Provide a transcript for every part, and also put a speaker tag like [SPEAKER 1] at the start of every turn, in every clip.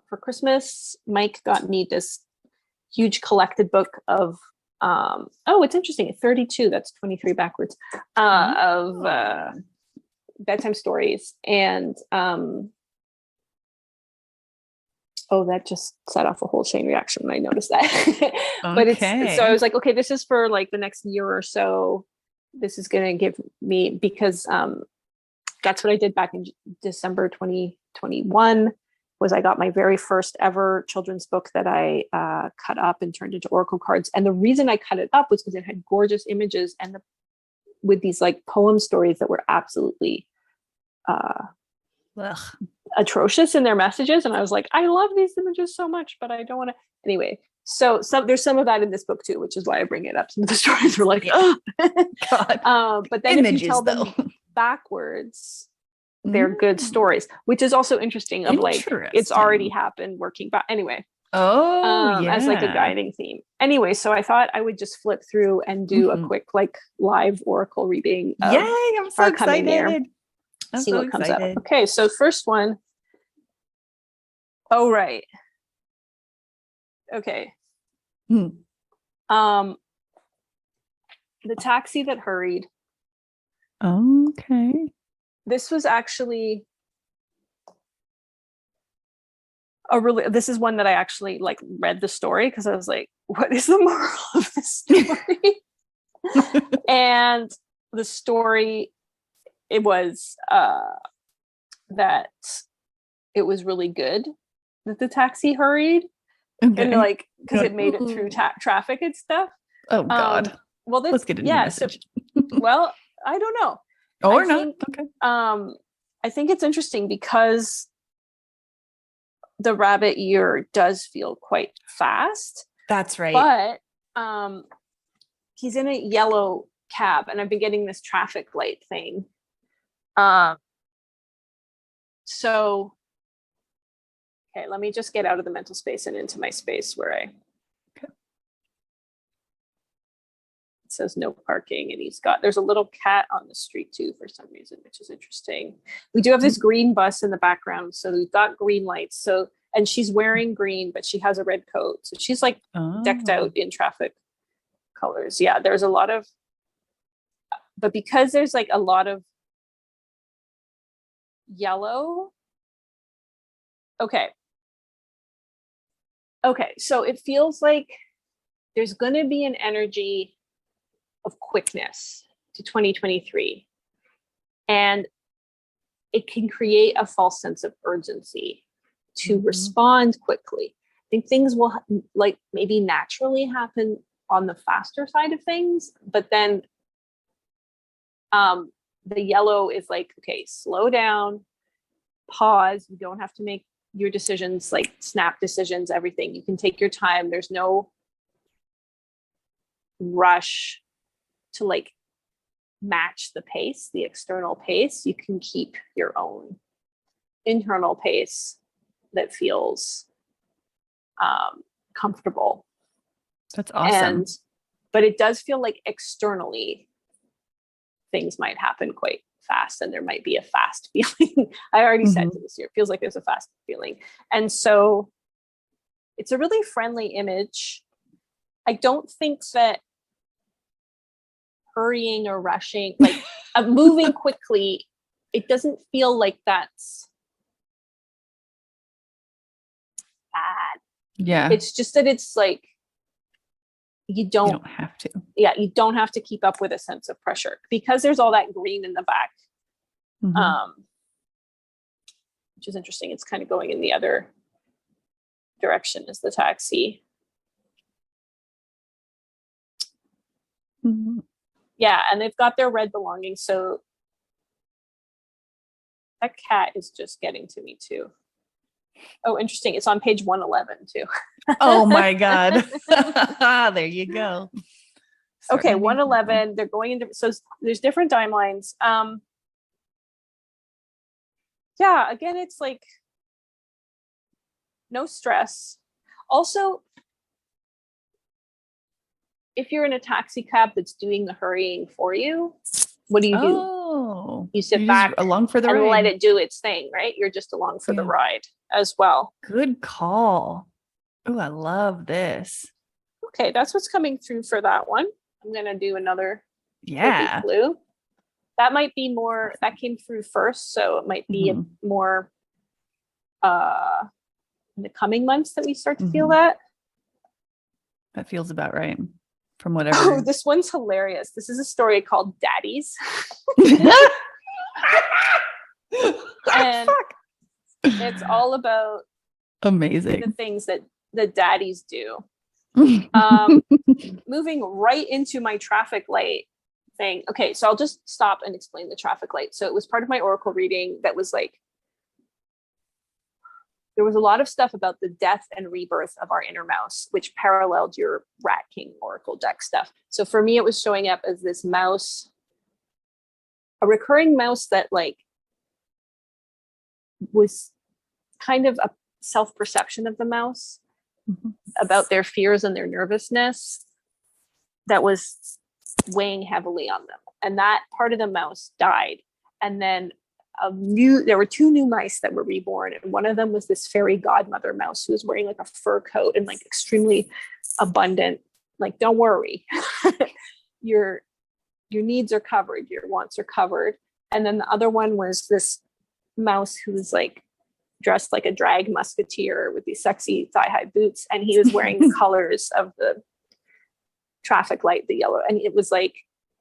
[SPEAKER 1] for Christmas, Mike got me this huge collected book of it's interesting, 32, that's 23 backwards, of bedtime stories. And that just set off a whole chain reaction when I noticed that. But so I was like, okay, this is for like the next year or so. This is going to give me, because that's what I did back in December 2021, was I got my very first ever children's book that I cut up and turned into Oracle cards. And the reason I cut it up was because it had gorgeous images and with these like poem stories that were absolutely atrocious in their messages. And I was like, I love these images so much, but I don't want to. Anyway, so there's some of that in this book too, which is why I bring it up. Some of the stories were like, oh, God. But then images, if you tell them backwards, they're good stories, which is also interesting. Of like, it's already happened working back. Anyway. As like a guiding theme. Anyway, so I thought I would just flip through and do a quick like live oracle reading.
[SPEAKER 2] Yay! I'm so excited.
[SPEAKER 1] See what comes up. Okay, so first one. Oh, right. Okay. The taxi that hurried.
[SPEAKER 2] Okay.
[SPEAKER 1] This was actually this is one that I actually like read the story because I was like, what is the moral of this story? And the story, it was that it was really good that the taxi hurried. Okay. And like, because it made it through traffic and stuff.
[SPEAKER 2] Oh God.
[SPEAKER 1] Well,
[SPEAKER 2] let's get into the message.
[SPEAKER 1] Well, I don't know.
[SPEAKER 2] Or not. Okay.
[SPEAKER 1] I think it's interesting because the rabbit year does feel quite fast.
[SPEAKER 2] That's right.
[SPEAKER 1] But he's in a yellow cab, and I've been getting this traffic light thing. So, okay, let me just get out of the mental space and into my space where it says no parking, and there's a little cat on the street too for some reason, which is interesting. We do have this green bus in the background, so we've got green lights. So, and she's wearing green, but she has a red coat, so she's like decked out in traffic colors. Yeah, there's a lot of, but because there's like a lot of yellow. Okay, so it feels like there's going to be an energy of quickness to 2023, and it can create a false sense of urgency to respond quickly. I think things will like maybe naturally happen on the faster side of things, but then the yellow is like, okay, slow down, pause. You don't have to make your decisions like snap decisions, everything. You can take your time. There's no rush to like match the pace, the external pace. You can keep your own internal pace that feels comfortable.
[SPEAKER 2] That's awesome.
[SPEAKER 1] But it does feel like externally things might happen quite fast, and there might be a fast feeling. I already said to this year, it feels like there's a fast feeling. And so it's a really friendly image. I don't think that hurrying or rushing, like moving quickly, it doesn't feel like that's bad.
[SPEAKER 2] Yeah.
[SPEAKER 1] It's just that it's like, you don't
[SPEAKER 2] have to.
[SPEAKER 1] Yeah, you don't have to keep up with a sense of pressure because there's all that green in the back. Which is interesting. It's kind of going in the other direction as the taxi. Yeah, and they've got their red belongings. So that cat is just getting to me too. Oh, interesting. It's on page 111 too.
[SPEAKER 2] Oh my God. There you go.
[SPEAKER 1] Okay, 111. They're going into, so there's different timelines. Yeah, again, it's like no stress. Also, if you're in a taxi cab that's doing the hurrying for you, what do you do? You sit back
[SPEAKER 2] along for the
[SPEAKER 1] and
[SPEAKER 2] ride.
[SPEAKER 1] let it do its thing, right? You're just along for the ride as well.
[SPEAKER 2] Good call. Oh, I love this.
[SPEAKER 1] Okay, that's what's coming through for that one. I'm going to do another blue. That might be more, that came through first, so it might be more in the coming months that we start to feel that.
[SPEAKER 2] That feels about right. From whatever.
[SPEAKER 1] Oh, this one's hilarious. This is a story called Daddies. And it's all about
[SPEAKER 2] amazing
[SPEAKER 1] the things that the daddies do. Moving right into my traffic light thing. Okay, so I'll just stop and explain the traffic light. So it was part of my oracle reading that was like, there was a lot of stuff about the death and rebirth of our inner mouse, which paralleled your Rat King Oracle deck stuff. So for me, it was showing up as this mouse, a recurring mouse that like was kind of a self-perception of the mouse about their fears and their nervousness that was weighing heavily on them. And that part of the mouse died. And then there were 2 new mice that were reborn, and one of them was this fairy godmother mouse who was wearing like a fur coat and like extremely abundant, like, don't worry, your needs are covered, your wants are covered. And then the other one was this mouse who was like dressed like a drag musketeer with these sexy thigh-high boots, and he was wearing the colors of the traffic light, the yellow. And it was like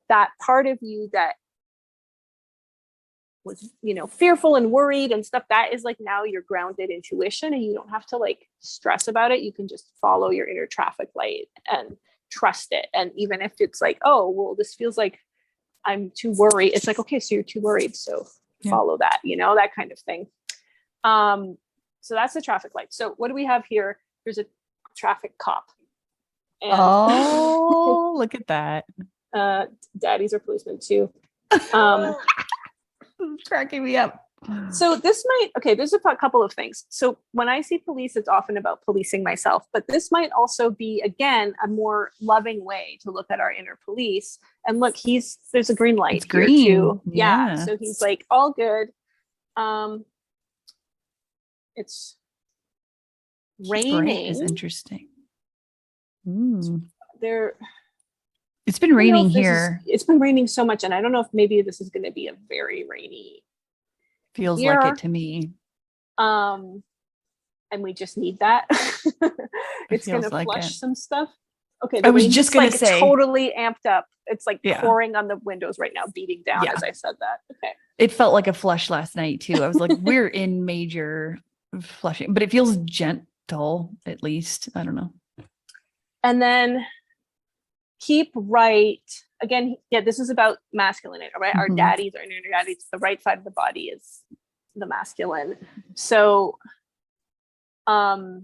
[SPEAKER 1] that part of you that was, fearful and worried and stuff, that is like now your grounded intuition, and you don't have to like stress about it. You can just follow your inner traffic light and trust it. And even if it's like, oh, well, this feels like I'm too worried, it's like, okay, so you're too worried, so follow that, that kind of thing. So that's the traffic light. So what do we have here? There's a traffic cop. And
[SPEAKER 2] oh, look at that.
[SPEAKER 1] Daddies are policemen too.
[SPEAKER 2] Cracking me up.
[SPEAKER 1] So there's a couple of things. So when I see police, it's often about policing myself, but this might also be, again, a more loving way to look at our inner police. And look, there's a green light here too. Yeah. So he's like, all good. It's raining.
[SPEAKER 2] Is interesting.
[SPEAKER 1] It's
[SPEAKER 2] been raining here.
[SPEAKER 1] It's been raining so much, and I don't know if maybe this is going to be a very rainy
[SPEAKER 2] feels
[SPEAKER 1] year.
[SPEAKER 2] Like it to me.
[SPEAKER 1] And we just need that. It's going to flush some stuff. Okay,
[SPEAKER 2] I was just going to say,
[SPEAKER 1] totally amped up. It's like pouring on the windows right now, beating down as I said that. Okay.
[SPEAKER 2] It felt like a flush last night too. I was like, we're in major flushing, but it feels gentle at least. I don't know.
[SPEAKER 1] And then keep right again. Yeah, this is about masculine, right? Our daddies, our inner daddies. The right side of the body is the masculine. So, for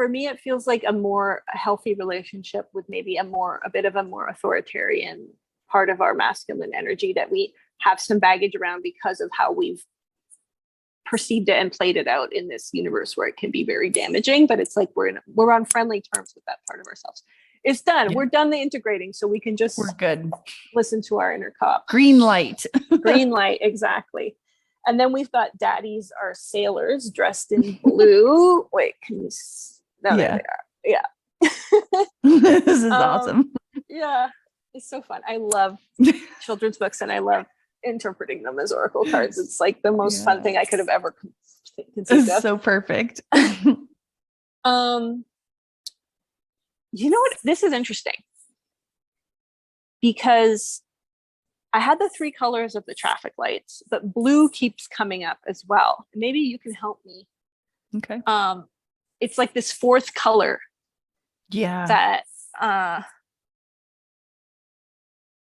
[SPEAKER 1] me, it feels like a more healthy relationship with maybe a bit of a more authoritarian part of our masculine energy that we have some baggage around because of how we've perceived it and played it out in this universe where it can be very damaging. But it's like we're on friendly terms with that part of ourselves. It's done. Yeah. We're done the integrating, so we can just
[SPEAKER 2] we're good.
[SPEAKER 1] Listen to our inner cop.
[SPEAKER 2] Green light.
[SPEAKER 1] Green light, exactly. And then we've got daddies are sailors dressed in blue. Wait, can you? No, there they are. Yeah.
[SPEAKER 2] This is awesome.
[SPEAKER 1] Yeah, it's so fun. I love children's books, and I love interpreting them as oracle cards. It's like the most fun thing I could have ever conceived of.
[SPEAKER 2] So perfect.
[SPEAKER 1] You know what? This is interesting because I had the 3 colors of the traffic lights, but blue keeps coming up as well. Maybe you can help me.
[SPEAKER 2] Okay.
[SPEAKER 1] It's like this 4th color.
[SPEAKER 2] Yeah.
[SPEAKER 1] That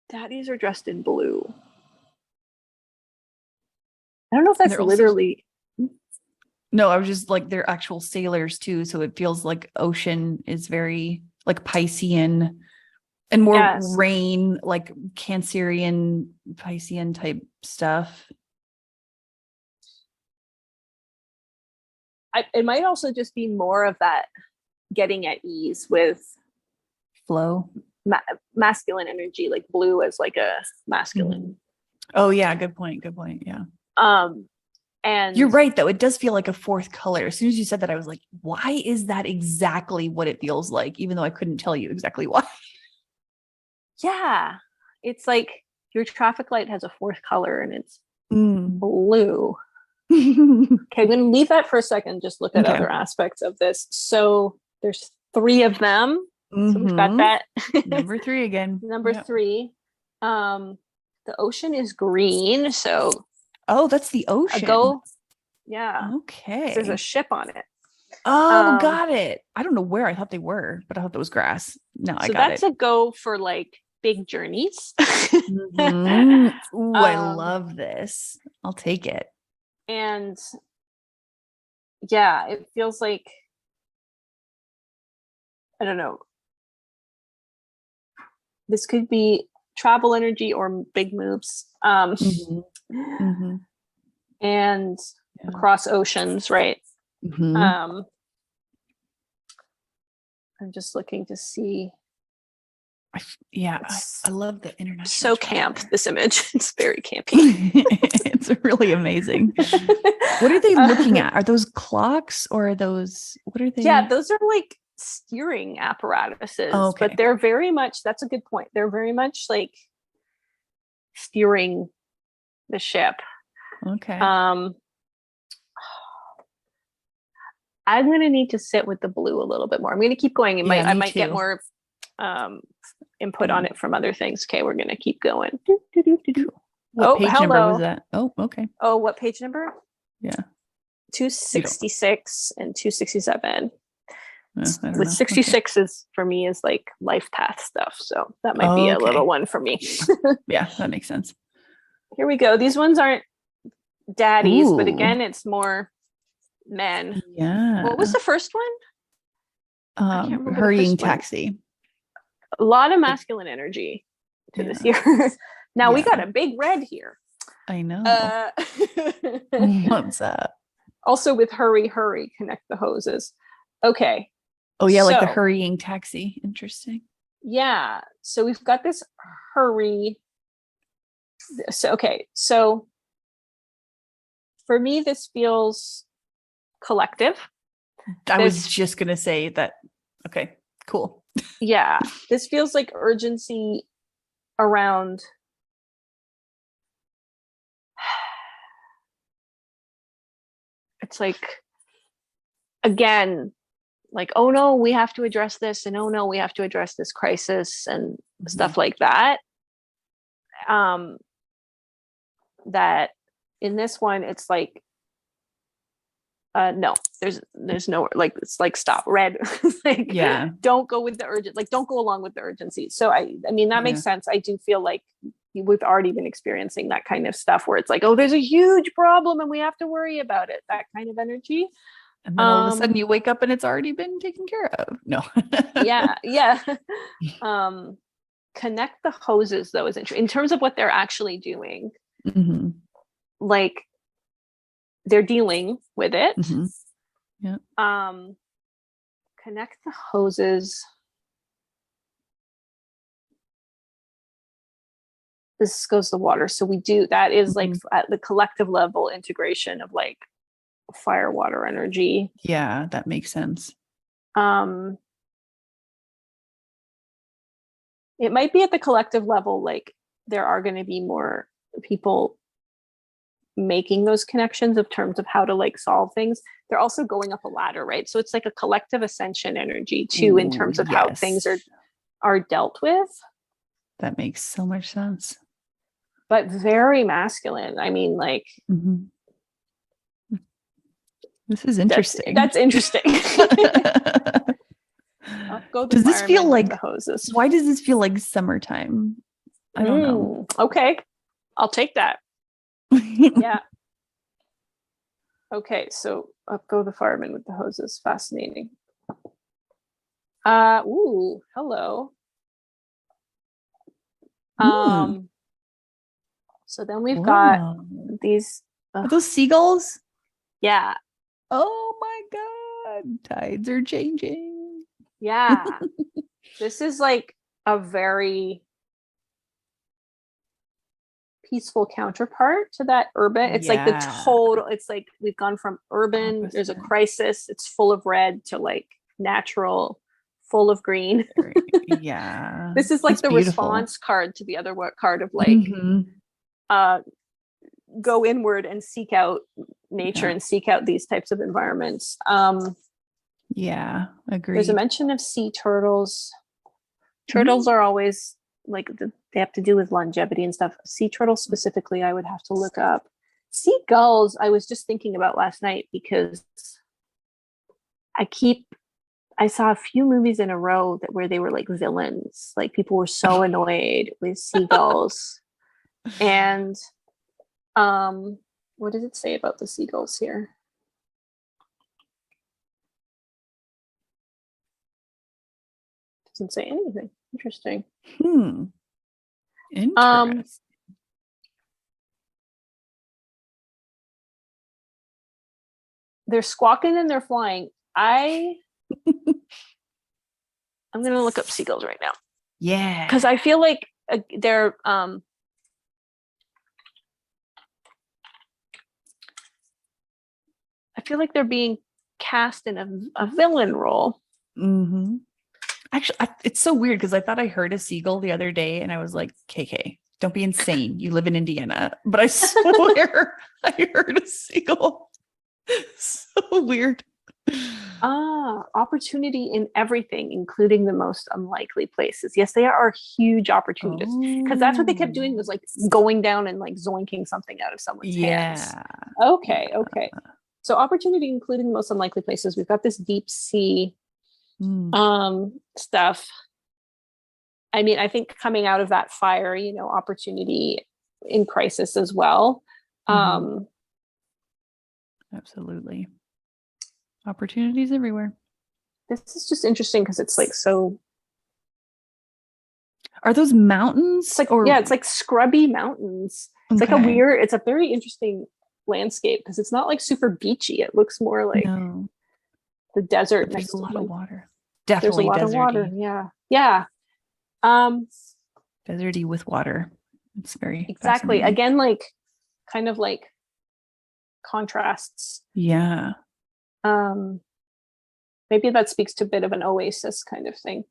[SPEAKER 1] daddies are dressed in blue. I don't know if that's literally.
[SPEAKER 2] No, I was just like, they're actual sailors too. So it feels like ocean is very like Piscean and more rain, like Cancerian, Piscean type stuff.
[SPEAKER 1] It might also just be more of that getting at ease with
[SPEAKER 2] flow.
[SPEAKER 1] Masculine energy, like blue as like a masculine.
[SPEAKER 2] Oh yeah, good point. Yeah.
[SPEAKER 1] And
[SPEAKER 2] you're right though. It does feel like a fourth color. As soon as you said that, I was like, why is that exactly what it feels like? Even though I couldn't tell you exactly why.
[SPEAKER 1] Yeah. It's like your traffic light has a fourth color and it's blue. Okay, I'm going to leave that for a second. Just look at other aspects of this. So there's 3 of them. So we've got that.
[SPEAKER 2] Number 3 again.
[SPEAKER 1] Number 3. The ocean is green. So
[SPEAKER 2] that's the ocean.
[SPEAKER 1] Yeah.
[SPEAKER 2] Okay.
[SPEAKER 1] There's a ship on it.
[SPEAKER 2] Oh, got it. I don't know where I thought they were, but I thought that was grass. No, I got it. So
[SPEAKER 1] that's a go for like big journeys.
[SPEAKER 2] Ooh, I love this. I'll take it.
[SPEAKER 1] And yeah, it feels like, I don't know, this could be travel energy or big moves. And across oceans, right? I'm just looking to see.
[SPEAKER 2] I love the international.
[SPEAKER 1] So camp, this image. It's very campy.
[SPEAKER 2] It's really amazing. What are they looking at? Are those clocks or are those, what are they?
[SPEAKER 1] Yeah, those are like steering apparatuses, but they're very much, that's a good point. They're very much like steering the ship.
[SPEAKER 2] Okay.
[SPEAKER 1] I'm going to need to sit with the blue a little bit more. I'm going to keep going. I might get more input on it from other things. Okay, we're going to keep going.
[SPEAKER 2] What page number was that? Oh, okay.
[SPEAKER 1] Oh, what page number?
[SPEAKER 2] Yeah.
[SPEAKER 1] 266 and 267. With 66 is for me is like life path stuff. So that might be a little one for me.
[SPEAKER 2] Yeah, that makes sense.
[SPEAKER 1] Here we go. These ones aren't daddies, but again, it's more men.
[SPEAKER 2] Yeah.
[SPEAKER 1] What was the first one?
[SPEAKER 2] Hurrying taxi.
[SPEAKER 1] A lot of masculine energy to this year. Now we got a big red here.
[SPEAKER 2] I know. What's that?
[SPEAKER 1] Also with hurry, connect the hoses. Okay.
[SPEAKER 2] Oh yeah, like the hurrying taxi. Interesting.
[SPEAKER 1] Yeah. So we've got this hurry. So for me, this feels collective.
[SPEAKER 2] I was just gonna say that. Okay, cool.
[SPEAKER 1] Yeah, this feels like urgency around it's like, again, like, oh no, we have to address this, and oh no, we have to address this crisis and stuff like that. That in this one, it's like, no, there's no, like, it's like, stop, red. Like, don't go with the urgent, like, don't go along with the urgency. So I mean, that makes sense. I do feel like we've already been experiencing that kind of stuff where it's like, oh, there's a huge problem and we have to worry about it. That kind of energy.
[SPEAKER 2] And then all of a sudden you wake up and it's already been taken care of. No.
[SPEAKER 1] Yeah. Connect the hoses though is interesting in terms of what they're actually doing. Like, they're dealing with it.
[SPEAKER 2] Yeah.
[SPEAKER 1] Connect the hoses. This goes to water. So we do, that is like at the collective level integration of like fire, water, energy.
[SPEAKER 2] Yeah, that makes sense.
[SPEAKER 1] It might be at the collective level, like there are going to be more people making those connections of terms of how to like solve things. They're also going up a ladder, right? So it's like a collective ascension energy too, in terms of how things are dealt with. That
[SPEAKER 2] makes so much sense.
[SPEAKER 1] But very masculine. I mean, like,
[SPEAKER 2] this is interesting.
[SPEAKER 1] That's interesting.
[SPEAKER 2] Does this feel like the hoses? Why does this feel like summertime? I don't know.
[SPEAKER 1] Okay, I'll take that. Yeah. Okay, so up go the firemen with the hoses. Fascinating. Ooh, hello. So then we've got these.
[SPEAKER 2] Are those seagulls?
[SPEAKER 1] Yeah.
[SPEAKER 2] Oh my God. Tides are changing.
[SPEAKER 1] Yeah. This is like a very peaceful counterpart to that urban. It's like the total, it's like we've gone from urban, there's a crisis, it's full of red, to like natural, full of green.
[SPEAKER 2] Yeah.
[SPEAKER 1] This is like the response card to the other card of like go inward and seek out nature and seek out these types of environments.
[SPEAKER 2] Yeah, agreed.
[SPEAKER 1] There's a mention of sea turtles. Turtles are always like they have to do with longevity and stuff. Sea turtles specifically, I would have to look up. Seagulls, I was just thinking about last night because I saw a few movies in a row where they were like villains. Like people were so annoyed with seagulls. And what does it say about the seagulls here? Doesn't say anything. Interesting.
[SPEAKER 2] Interesting.
[SPEAKER 1] They're squawking and they're flying. I'm gonna look up seagulls right now.
[SPEAKER 2] Yeah,
[SPEAKER 1] because I feel like they're I feel like they're being cast in a villain role.
[SPEAKER 2] Actually, it's so weird because I thought I heard a seagull the other day and I was like, KK, don't be insane. You live in Indiana. But I swear I heard a seagull. So weird.
[SPEAKER 1] Opportunity in everything, including the most unlikely places. Yes, they are huge opportunists because that's what they kept doing, was like going down and like zoinking something out of someone's hands. Okay. So opportunity, including the most unlikely places. We've got this deep sea stuff. I mean, I think coming out of that fire, opportunity in crisis as well.
[SPEAKER 2] Absolutely. Opportunities everywhere.
[SPEAKER 1] This is just interesting because it's like so.
[SPEAKER 2] Are those mountains?
[SPEAKER 1] It's like, it's like scrubby mountains. It's like it's a very interesting landscape because it's not like super beachy. It looks more like the desert.
[SPEAKER 2] There's a lot of water. Definitely
[SPEAKER 1] there's a lot of water. Yeah.
[SPEAKER 2] Deserty with water. It's very
[SPEAKER 1] exactly. Again, like kind of like contrasts.
[SPEAKER 2] Yeah.
[SPEAKER 1] Maybe that speaks to a bit of an oasis kind of thing.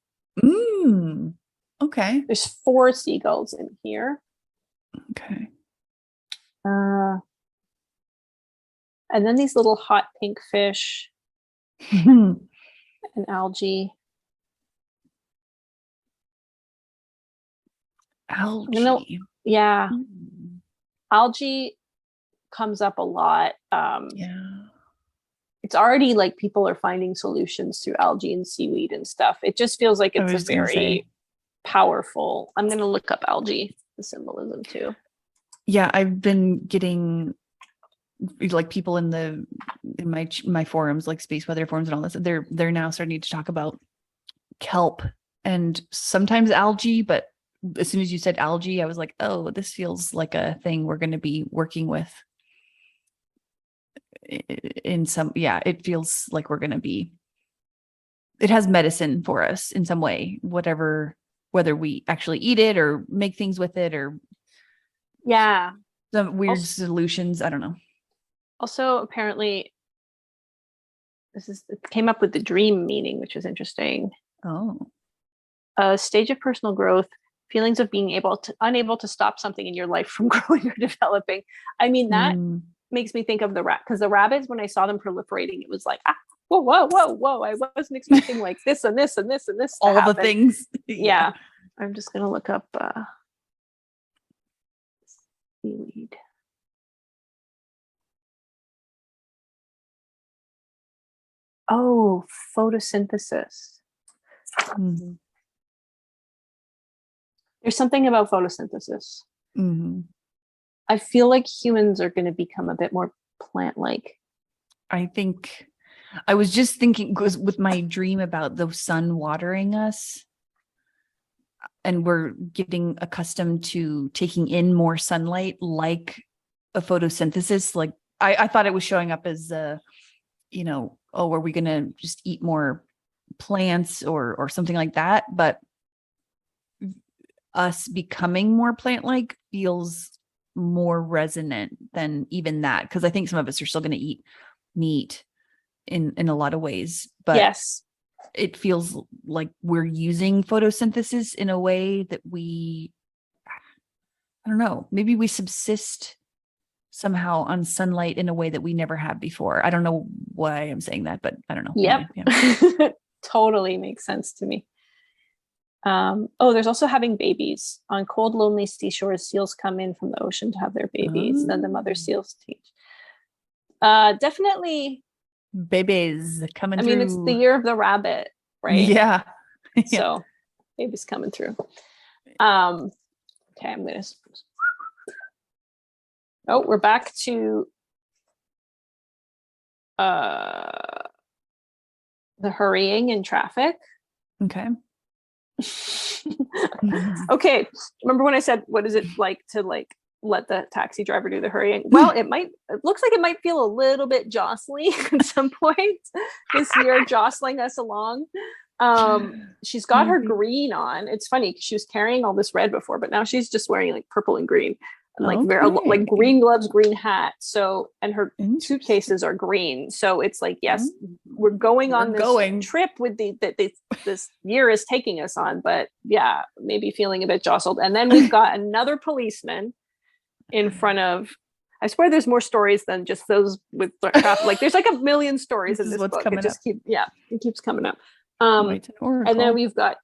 [SPEAKER 2] Okay.
[SPEAKER 1] There's 4 seagulls in here.
[SPEAKER 2] Okay.
[SPEAKER 1] And then these little hot pink fish and algae.
[SPEAKER 2] Algae.
[SPEAKER 1] Yeah. Algae comes up a lot. It's already like people are finding solutions through algae and seaweed and stuff. It just feels like it's a very powerful. I'm going to look up algae, the symbolism too.
[SPEAKER 2] Yeah, I've been getting like people in my forums, like space weather forums and all this. They're now starting to talk about kelp and sometimes algae, but as soon as you said algae, I was like, oh, this feels like a thing we're going to be working with in some. It feels like we're going to be. It has medicine for us in some way, whether we actually eat it or make things with it or some weird solutions. I don't know.
[SPEAKER 1] Also, apparently, it came up with the dream meaning, which is interesting. A stage of personal growth, feelings of being unable to stop something in your life from growing or developing. I mean, that makes me think of the rat, because the rabbits, when I saw them proliferating, it was like, whoa. I wasn't expecting like this and this and this and this.
[SPEAKER 2] All the things.
[SPEAKER 1] Yeah. I'm just going to look up seaweed. Oh, photosynthesis. There's something about photosynthesis. I feel like humans are going to become a bit more plant-like.
[SPEAKER 2] I think I was just thinking, because with my dream about the sun watering us, and we're getting accustomed to taking in more sunlight, like a photosynthesis. Like I thought it was showing up as, are we going to just eat more plants or something like that, but us becoming more plant-like feels more resonant than even that, because I think some of us are still going to eat meat in a lot of ways, but
[SPEAKER 1] yes,
[SPEAKER 2] it feels like we're using photosynthesis in a way that I don't know, maybe we subsist somehow on sunlight in a way that we never have before. I don't know why I'm saying that, but I don't know.
[SPEAKER 1] Yep.
[SPEAKER 2] Anyway,
[SPEAKER 1] yeah. Totally makes sense to me. There's also having babies. On cold, lonely seashores, seals come in from the ocean to have their babies. Then the mother seals teach. Definitely
[SPEAKER 2] babies coming through.
[SPEAKER 1] I mean, it's the year of the rabbit, right?
[SPEAKER 2] Yeah.
[SPEAKER 1] So babies coming through. Okay, I'm gonna. Oh, we're back to the hurrying in traffic.
[SPEAKER 2] Okay.
[SPEAKER 1] Okay. Remember when I said, what is it like to let the taxi driver do the hurrying? Well, it looks like it might feel a little bit jostly at some point this year, jostling us along. She's got her green on. It's funny because she was carrying all this red before, but now she's just wearing like purple and green. And like green gloves, green hat. So, and her suitcases are green. So it's like, yes, we're going on this trip with this year is taking us on, but yeah, maybe feeling a bit jostled. And then we've got another policeman in front of, I swear there's more stories than just those with traffic. Like there's like a million stories in this book. It just keeps coming up. And then we've got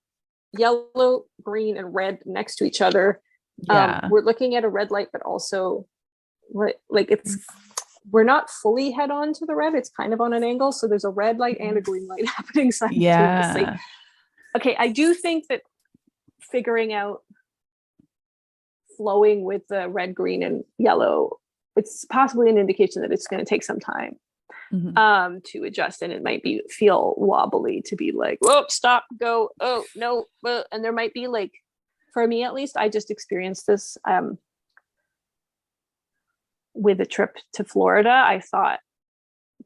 [SPEAKER 1] yellow, green, and red next to each other. We're looking at a red light, but also we're not fully head on to the red. It's kind of on an angle. So there's a red light and a green light happening simultaneously. Yeah. Okay. I do think that figuring out flowing with the red, green, and yellow, it's possibly an indication that it's going to take some time to adjust. And it might feel wobbly to be like, whoa, stop, go. Oh no. And there might be like, for me, at least, I just experienced this with a trip to Florida. I thought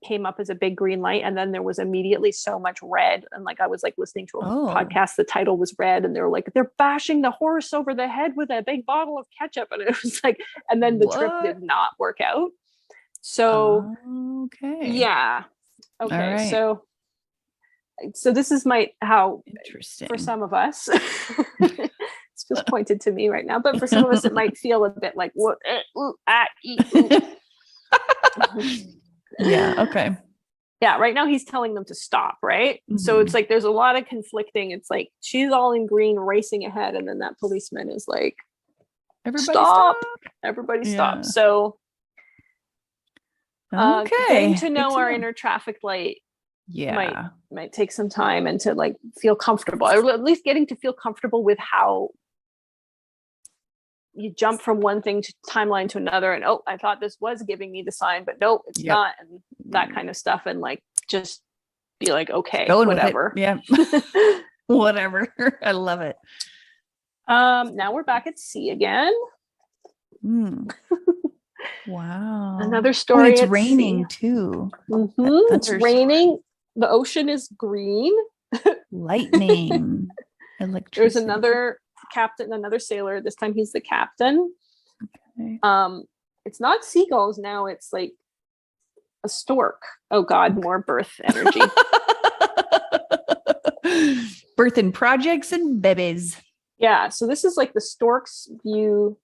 [SPEAKER 1] came up as a big green light, and then there was immediately so much red. And like I was like listening to a podcast, the title was red, and they were like, they're bashing the horse over the head with a big bottle of ketchup, and it was like, and then the trip did not work out. So yeah, okay, right. So this is how interesting for some of us. It's just pointed to me right now, but for some of us it might feel a bit like what
[SPEAKER 2] yeah, okay.
[SPEAKER 1] Yeah, right now he's telling them to stop, right? So it's like there's a lot of conflicting. It's like she's all in green racing ahead, and then that policeman is like, everybody stop. Everybody stop. So getting to know our inner traffic light might take some time, and to like feel comfortable, or at least getting to feel comfortable with how you jump from one thing to timeline to another, and I thought this was giving me the sign, but no, it's not, and that kind of stuff, and like just be like, okay, whatever.
[SPEAKER 2] Yeah. Whatever. I love it.
[SPEAKER 1] Now we're back at sea again.
[SPEAKER 2] Wow.
[SPEAKER 1] Another story.
[SPEAKER 2] It's raining too.
[SPEAKER 1] It's raining. The ocean is green.
[SPEAKER 2] Lightning. Electricity.
[SPEAKER 1] There's another captain, another sailor. This time he's the captain. Okay. It's not seagulls now. It's like a stork. Oh God, more birth energy.
[SPEAKER 2] Birthing projects and babies.
[SPEAKER 1] Yeah. So this is like the stork's view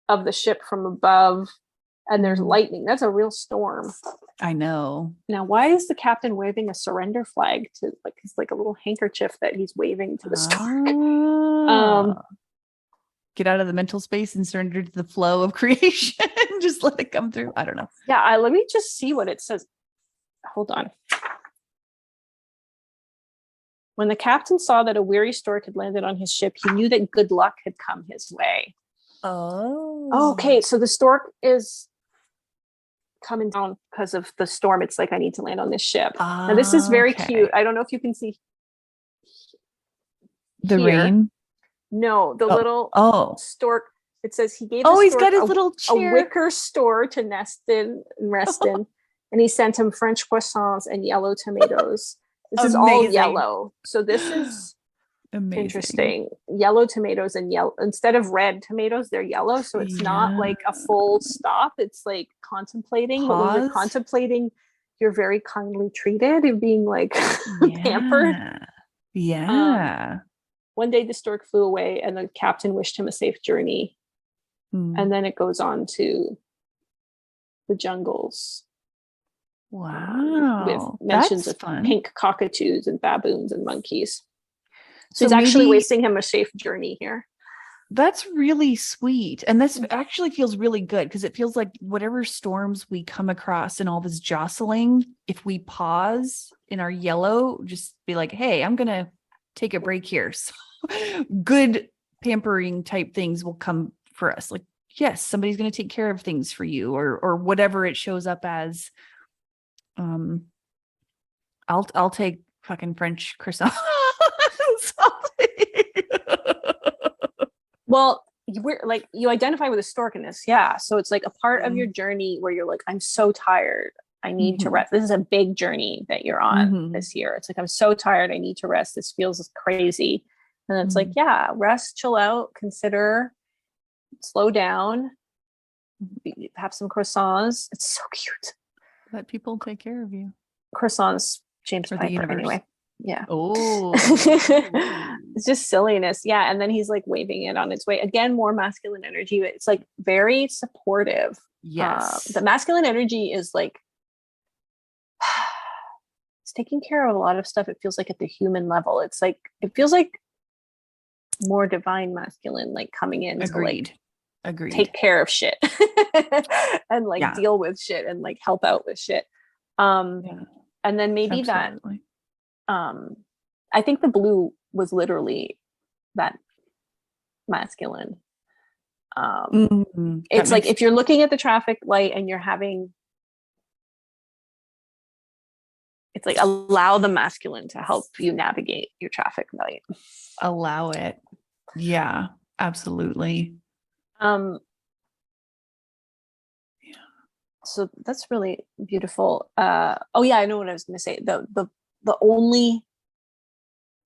[SPEAKER 1] of the ship from above, and there's lightning. That's a real storm.
[SPEAKER 2] I know.
[SPEAKER 1] Now, why is the captain waving a surrender flag to like it's like a little handkerchief that he's waving to the stork?
[SPEAKER 2] Get out of the mental space and surrender to the flow of creation. Just let it come through. I don't know.
[SPEAKER 1] Yeah, let me just see what it says. Hold on. When the captain saw that a weary stork had landed on his ship, he knew that good luck had come his way. Oh. Okay, so the stork is coming down because of the storm. It's like, I need to land on this ship. Now this is very cute. I don't know if you can see
[SPEAKER 2] the rain.
[SPEAKER 1] No, the little stork. It says he gave
[SPEAKER 2] he's got his little chair.
[SPEAKER 1] A wicker store to nest in and rest in, and he sent him French croissants and yellow tomatoes. This is all yellow. So this is
[SPEAKER 2] amazing.
[SPEAKER 1] Interesting. Yellow tomatoes and yellow instead of red tomatoes, they're yellow. So it's not like a full stop. It's like contemplating. Pause. But when you're contemplating, you're very kindly treated and being like pampered.
[SPEAKER 2] Yeah.
[SPEAKER 1] One day the stork flew away and the captain wished him a safe journey. And then it goes on to the jungles.
[SPEAKER 2] Wow.
[SPEAKER 1] With mentions of pink cockatoos and baboons and monkeys. So he's actually wasting him a safe journey here.
[SPEAKER 2] That's really sweet. And this actually feels really good because it feels like whatever storms we come across and all this jostling, if we pause in our yellow, just be like, hey, I'm going to take a break here. So good pampering type things will come for us. Like, yes, somebody's going to take care of things for you or whatever it shows up as. I'll take fucking French croissant.
[SPEAKER 1] Well, we're like, you identify with a stork in this. Yeah. So it's like a part of your journey where you're like, I'm so tired. I need to rest. This is a big journey that you're on this year. It's like, I'm so tired. I need to rest. This feels crazy. And it's like, yeah, rest, chill out, consider, slow down, have some croissants. It's so cute.
[SPEAKER 2] Let people take care of you.
[SPEAKER 1] Croissants, James Piper, anyway. Yeah.
[SPEAKER 2] Oh.
[SPEAKER 1] It's just silliness. Yeah. And then he's like waving it on its way. Again, more masculine energy. It's like very supportive.
[SPEAKER 2] Yes.
[SPEAKER 1] The masculine energy is like, it's taking care of a lot of stuff. It feels like at the human level. It's like, it feels like more divine masculine, like coming in to like take care of shit and like deal with shit and like help out with shit. And then maybe absolutely. I think the blue was literally that masculine. It's like if you're looking at the traffic light and you're having, it's like allow the masculine to help you navigate your traffic light.
[SPEAKER 2] Allow it. Yeah, absolutely.
[SPEAKER 1] So that's really beautiful. Oh yeah, I know what I was going to say. The only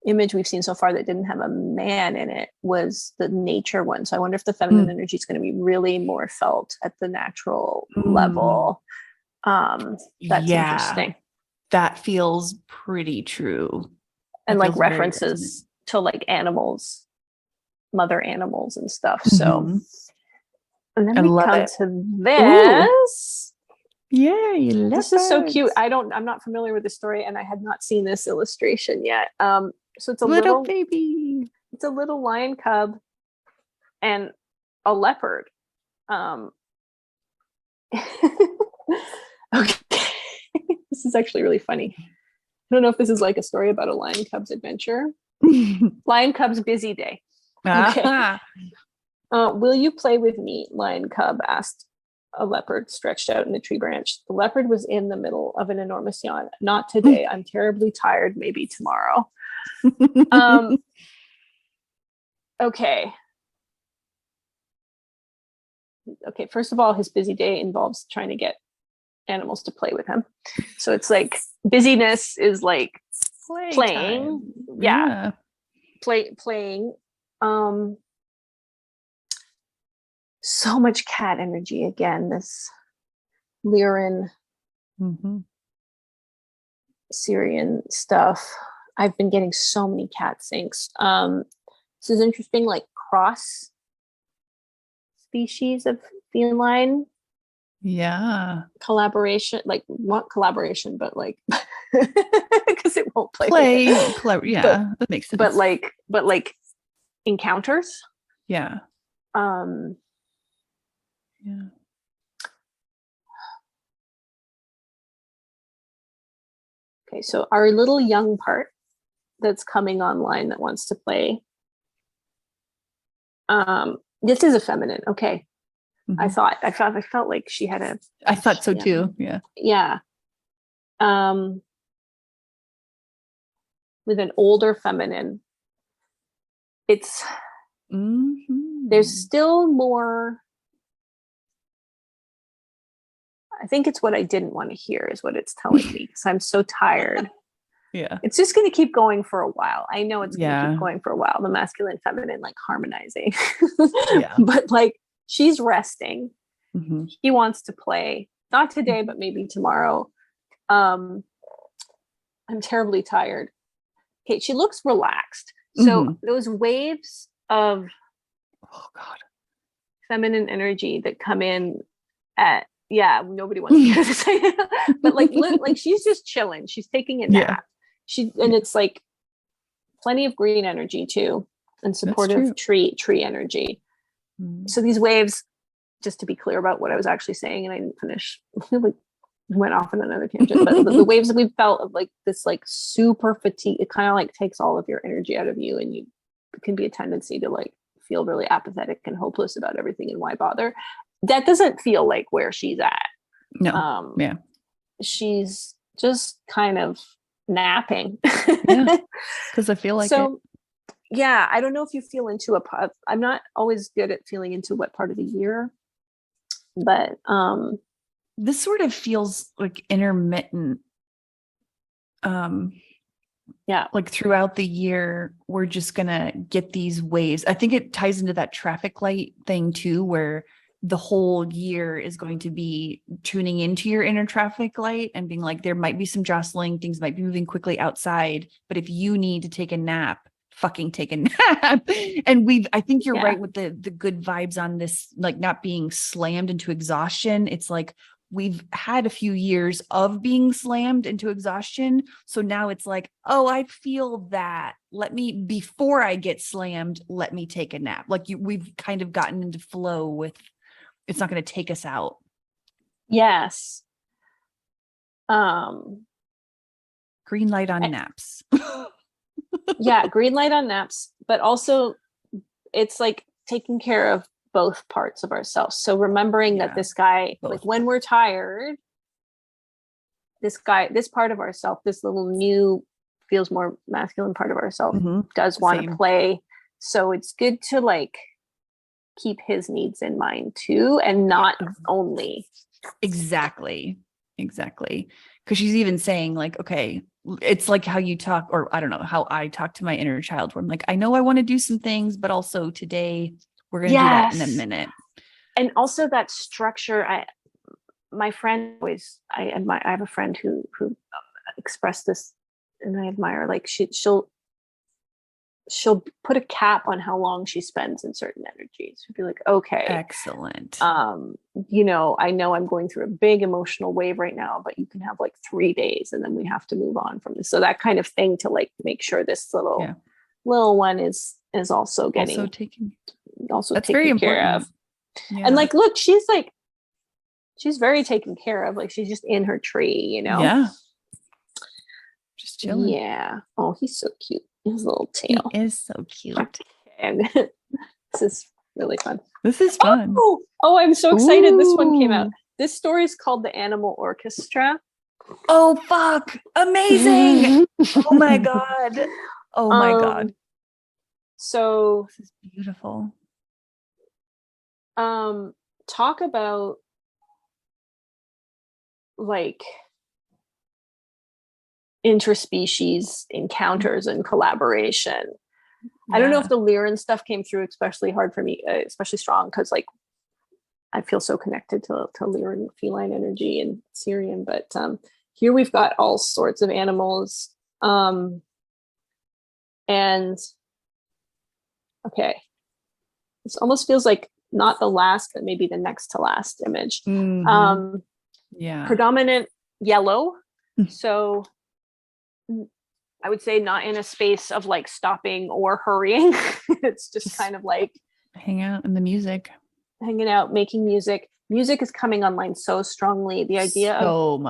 [SPEAKER 1] image we've seen so far that didn't have a man in it was the nature one. So I wonder if the feminine energy is going to be really more felt at the natural level. That's interesting.
[SPEAKER 2] That feels pretty true.
[SPEAKER 1] And like references to like animals, mother animals and stuff. So and then we come to this.
[SPEAKER 2] Yay,
[SPEAKER 1] this is so cute. I'm not familiar with the story and I had not seen this illustration yet. So it's a little
[SPEAKER 2] baby.
[SPEAKER 1] It's a little lion cub and a leopard. Okay. This is actually really funny. I don't know if this is like a story about a lion cub's adventure. Lion cub's busy day. Okay. Will you play with me, lion cub asked a leopard stretched out in a tree branch. The leopard was in the middle of an enormous yawn. Not today. I'm terribly tired. Maybe tomorrow. Okay. Okay. First of all, his busy day involves trying to get animals to play with him. So it's like busyness is like playing. Yeah. Playing. So much cat energy again. This Lyran Syrian stuff. I've been getting so many cat syncs. This is interesting, like cross species of feline.
[SPEAKER 2] Yeah.
[SPEAKER 1] Collaboration, like not collaboration, but like because it won't play.
[SPEAKER 2] Yeah, that makes sense.
[SPEAKER 1] But like encounters.
[SPEAKER 2] Yeah.
[SPEAKER 1] Yeah. Okay, so our little young part that's coming online that wants to play. This is a feminine. Okay. I felt like she had a.
[SPEAKER 2] I thought so too. Yeah.
[SPEAKER 1] Yeah. With an older feminine, it's there's still more. I think it's what I didn't want to hear is what it's telling me because I'm so tired.
[SPEAKER 2] Yeah.
[SPEAKER 1] It's just going to keep going for a while. I know it's going to keep going for a while. The masculine, feminine, like harmonizing. But like she's resting. He wants to play. Not today, but maybe tomorrow. I'm terribly tired. Okay, she looks relaxed. So those waves of feminine energy that come in at nobody wants to hear this. But like she's just chilling. She's taking a nap. And it's like plenty of green energy too, and supportive tree energy. So these waves, just to be clear about what I was actually saying, and I didn't finish, like went off on another tangent, but the waves that we felt of like this like super fatigue, it kind of like takes all of your energy out of you, and it can be a tendency to like feel really apathetic and hopeless about everything, and why bother. That doesn't feel like where she's at.
[SPEAKER 2] No.
[SPEAKER 1] She's just kind of napping.
[SPEAKER 2] Because I feel like
[SPEAKER 1] so I don't know if you feel into I'm not always good at feeling into what part of the year, but
[SPEAKER 2] this sort of feels like intermittent. Like throughout the year, we're just gonna get these waves. I think it ties into that traffic light thing too, where the whole year is going to be tuning into your inner traffic light and being like, there might be some jostling, things might be moving quickly outside, but if you need to take a nap, fucking take a nap. And I think you're right with the good vibes on this, like not being slammed into exhaustion. It's like, we've had a few years of being slammed into exhaustion. So now it's like, oh, I feel that. Before I get slammed, let me take a nap. Like we've kind of gotten into flow with, it's not going to take us out.
[SPEAKER 1] Yes.
[SPEAKER 2] Green light on naps.
[SPEAKER 1] Green light on naps, but also it's like taking care of both parts of ourselves. So remembering that this guy, like when we're tired, this part of ourselves, this little new, feels more masculine part of ourselves does want to play. So it's good to like keep his needs in mind too, and not only.
[SPEAKER 2] Exactly. Because she's even saying like, okay, it's like how you talk, or I don't know, how I talk to my inner child, where I'm like, I know I want to do some things, but also today we're going to do that in a minute.
[SPEAKER 1] And also that structure, I have a friend who expressed this, and I admire, like she'll put a cap on how long she spends in certain energies. She'll be like, okay,
[SPEAKER 2] excellent.
[SPEAKER 1] I know I'm going through a big emotional wave right now, but you can have like 3 days and then we have to move on from this. So that kind of thing, to like make sure this little one is also getting taken care of. And like, look, she's very taken care of. Like she's just in her tree,
[SPEAKER 2] just chilling.
[SPEAKER 1] Oh, he's so cute. His little tail.
[SPEAKER 2] He is so cute.
[SPEAKER 1] And this is really fun.
[SPEAKER 2] Oh,
[SPEAKER 1] I'm so excited. This one came out. This story is called The Animal Orchestra.
[SPEAKER 2] Oh, fuck. Amazing. Oh my God.
[SPEAKER 1] So
[SPEAKER 2] this is beautiful.
[SPEAKER 1] Talk about like interspecies encounters and collaboration. I don't know if the Lyran stuff came through especially hard for me, especially strong, because like I feel so connected to Lyran feline energy and Syrian, but here we've got all sorts of animals. And okay, this almost feels like not the last, but maybe the next to last image. Predominant yellow. So I would say not in a space of like stopping or hurrying. It's just kind of like
[SPEAKER 2] hang out in the music,
[SPEAKER 1] hanging out, making music. Music is coming online so strongly. The idea of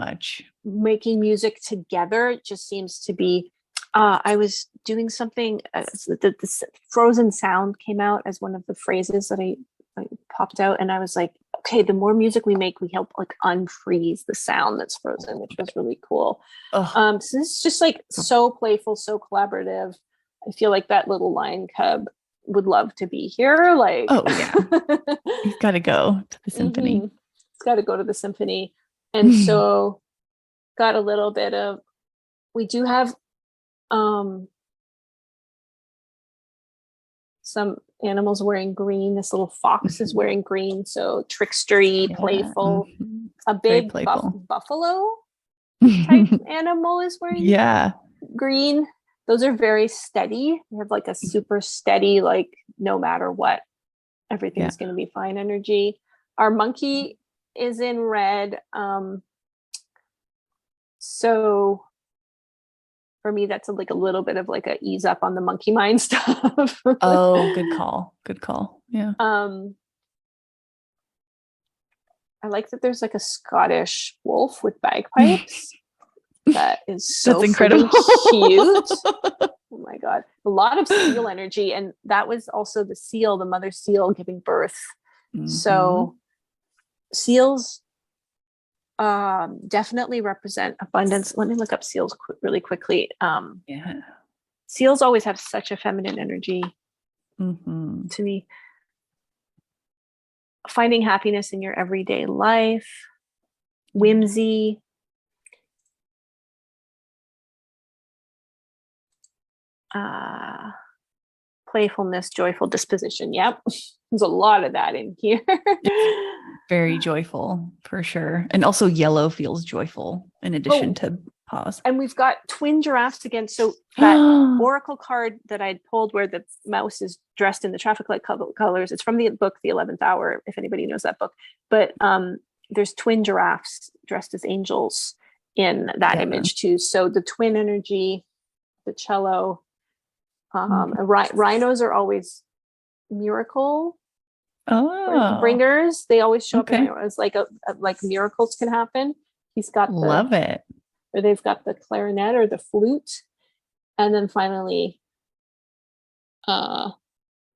[SPEAKER 1] making music together just seems to be, I was doing something, the frozen sound came out as one of the phrases that I popped out, and I was like, okay, the more music we make, we help like unfreeze the sound that's frozen, which was really cool. So this is just like so playful, so collaborative. I feel like that little lion cub would love to be here. Like,
[SPEAKER 2] he's got to go to the symphony.
[SPEAKER 1] He's got to go to the symphony. And so got a little bit of, we do have Some animals wearing green. This little fox is wearing green, so trickstery, playful. A big buffalo type animal is wearing green. Those are very steady. They have like a super steady, like no matter what, everything's going to be fine energy. Our monkey is in red. So for me, that's like a little bit of like a ease up on the monkey mind stuff.
[SPEAKER 2] Oh, good call. Good call. Yeah.
[SPEAKER 1] I like that there's like a Scottish wolf with bagpipes. That is so incredible, cute. Oh my god, a lot of seal energy, and that was also the seal, the mother seal giving birth. So seals definitely represent abundance. Let me look up seals really quickly. Seals always have such a feminine energy to me. Finding happiness in your everyday life, whimsy, playfulness, joyful disposition. Yep, there's a lot of that in here.
[SPEAKER 2] Very joyful for sure. And also yellow feels joyful in addition to pause.
[SPEAKER 1] And we've got twin giraffes again. So that oracle card that I pulled where the mouse is dressed in the traffic light colors, it's from the book The 11th Hour, if anybody knows that book. But there's twin giraffes dressed as angels in that image too. So the twin energy, the cello, rhinos are always miracle bringers. They always show up as like like miracles can happen. He's got
[SPEAKER 2] love it.
[SPEAKER 1] Or they've got the clarinet or the flute, and then finally,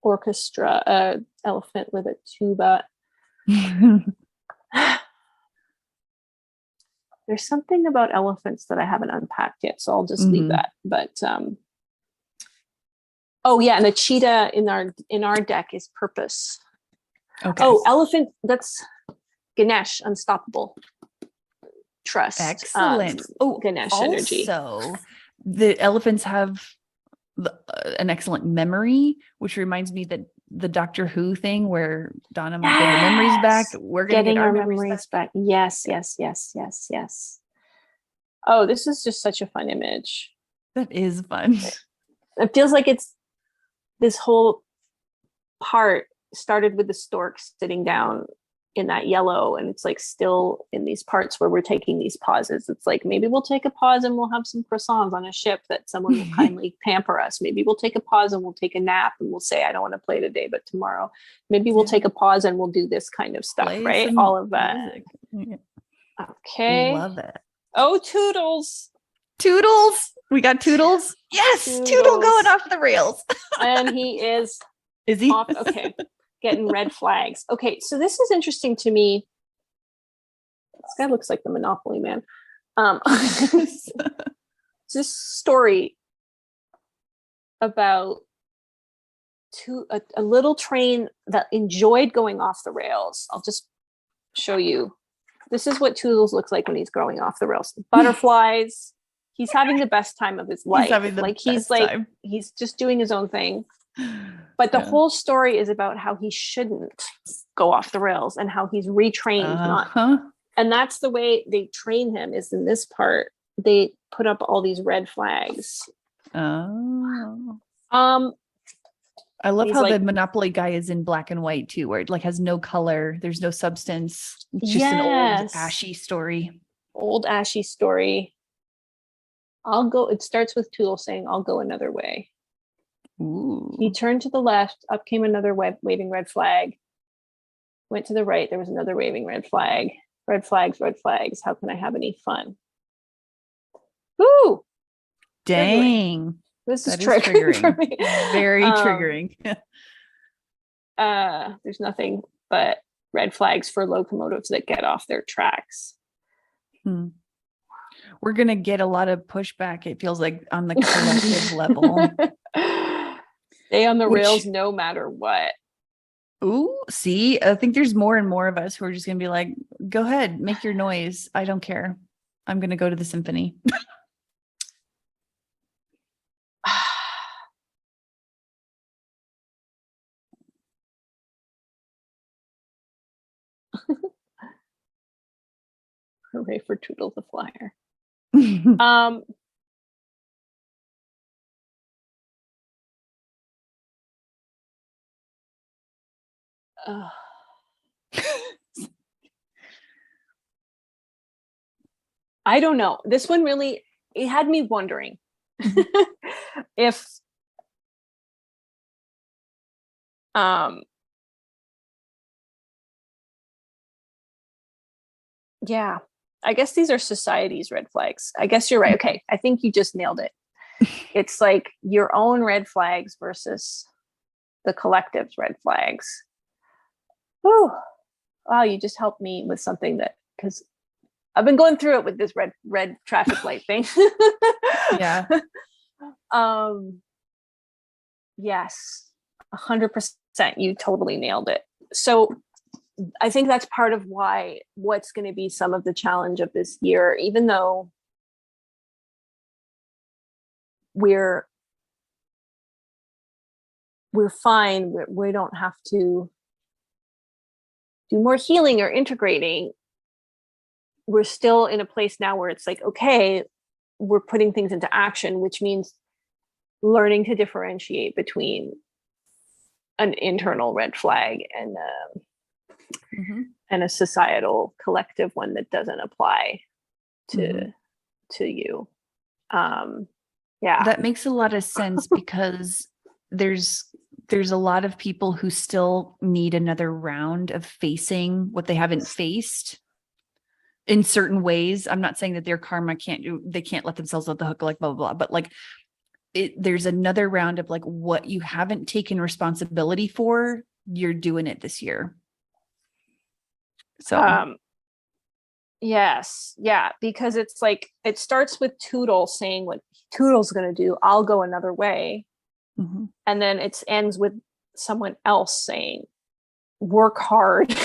[SPEAKER 1] orchestra, elephant with a tuba. There's something about elephants that I haven't unpacked yet, so I'll just leave that. But and the cheetah in our deck is purpose. Okay. Oh, elephant, that's Ganesh, unstoppable. Trust.
[SPEAKER 2] Excellent.
[SPEAKER 1] Ganesh energy.
[SPEAKER 2] Also, the elephants have an excellent memory, which reminds me that the Doctor Who thing where Donna might get her memories back. We're going to get our memories back.
[SPEAKER 1] Yes. Oh, this is just such a fun image.
[SPEAKER 2] That is fun.
[SPEAKER 1] It feels like it's this whole part started with the stork sitting down in that yellow, and it's like still in these parts where we're taking these pauses. It's like maybe we'll take a pause and we'll have some croissants on a ship that someone will kindly pamper us. Maybe we'll take a pause and we'll take a nap and we'll say, I don't want to play today, but tomorrow. Maybe we'll take a pause and we'll do this kind of stuff, right? All of that. Okay.
[SPEAKER 2] Love it.
[SPEAKER 1] Oh, Toodles.
[SPEAKER 2] We got Toodles. Yes, Toodle going off the rails.
[SPEAKER 1] And he is.
[SPEAKER 2] Is he?
[SPEAKER 1] Off. Okay. Getting red flags. Okay, so this is interesting to me. This guy looks like the Monopoly man. This story about a little train that enjoyed going off the rails. I'll just show you. This is what Toodles looks like when he's going off the rails. Butterflies. He's having the best time of his life. He's just doing his own thing. But the whole story is about how he shouldn't go off the rails and how he's retrained and that's the way they train him, is in this part they put up all these red flags.
[SPEAKER 2] I love how the Monopoly guy is in black and white too, where it like has no color, there's no substance. It's just an old ashy story. It starts with Toodle saying, I'll go another way. Ooh. He turned to the left, up came another waving red flag. Went to the right, there was another waving red flag. Red flags. How can I have any fun? Ooh! Dang.
[SPEAKER 1] This is triggering for me.
[SPEAKER 2] Very triggering.
[SPEAKER 1] There's nothing but red flags for locomotives that get off their tracks.
[SPEAKER 2] We're going to get a lot of pushback, it feels like, on the collective level.
[SPEAKER 1] Stay on the rails no matter what.
[SPEAKER 2] Ooh, see, I think there's more and more of us who are just going to be like, go ahead, make your noise. I don't care. I'm going to go to the symphony.
[SPEAKER 1] Hooray for Toodle the Flyer. I don't know. This one really, it had me wondering if yeah, I guess these are society's red flags. I guess you're right. Okay, I think you just nailed it. It's like your own red flags versus the collective's red flags. Oh, wow, you just helped me with something that, because I've been going through it with this red traffic light thing.
[SPEAKER 2] Yeah.
[SPEAKER 1] Yes, 100%. You totally nailed it. So I think that's part of what's going to be some of the challenge of this year, even though we're fine. We don't have to do more healing or integrating. We're still in a place now where it's like, okay, we're putting things into action, which means learning to differentiate between an internal red flag and a societal collective one that doesn't apply to you. Yeah,
[SPEAKER 2] that makes a lot of sense because there's a lot of people who still need another round of facing what they haven't faced in certain ways. I'm not saying that their karma they can't let themselves off the hook, like blah, blah, blah, but like there's another round of like what you haven't taken responsibility for, you're doing it this year. So
[SPEAKER 1] yes, yeah, because it's like it starts with Toodle saying what Toodle's going to do. I'll go another way. And then it ends with someone else saying, work hard,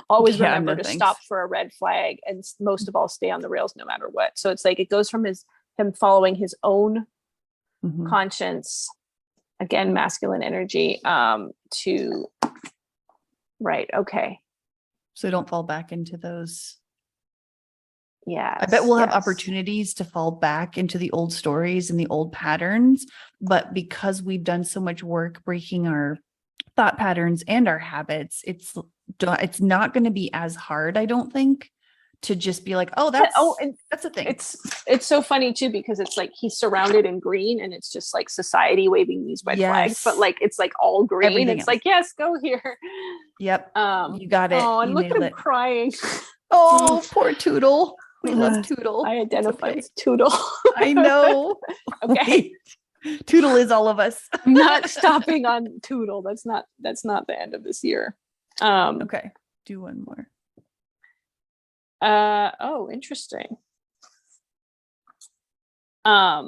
[SPEAKER 1] always remember to stop for a red flag, and most of all, stay on the rails no matter what. So it's like it goes from him following his own conscience, again, masculine energy, to right. Okay.
[SPEAKER 2] So don't fall back into those.
[SPEAKER 1] Yeah.
[SPEAKER 2] I bet we'll have opportunities to fall back into the old stories and the old patterns, but because we've done so much work breaking our thought patterns and our habits, it's not going to be as hard, I don't think, to just be like, that's a thing.
[SPEAKER 1] It's so funny too, because it's like he's surrounded in green and it's just like society waving these red flags, but like it's like all green. Everything it's else. Like, yes, go here.
[SPEAKER 2] Yep. You got it.
[SPEAKER 1] Oh, and look at him crying.
[SPEAKER 2] Oh, poor Toodle. We love Toodle.
[SPEAKER 1] I identify with Toodle.
[SPEAKER 2] I know.
[SPEAKER 1] Okay.
[SPEAKER 2] Toodle is all of us.
[SPEAKER 1] I'm not stopping on Toodle. That's not the end of this year.
[SPEAKER 2] Okay. Do one more.
[SPEAKER 1] Interesting. I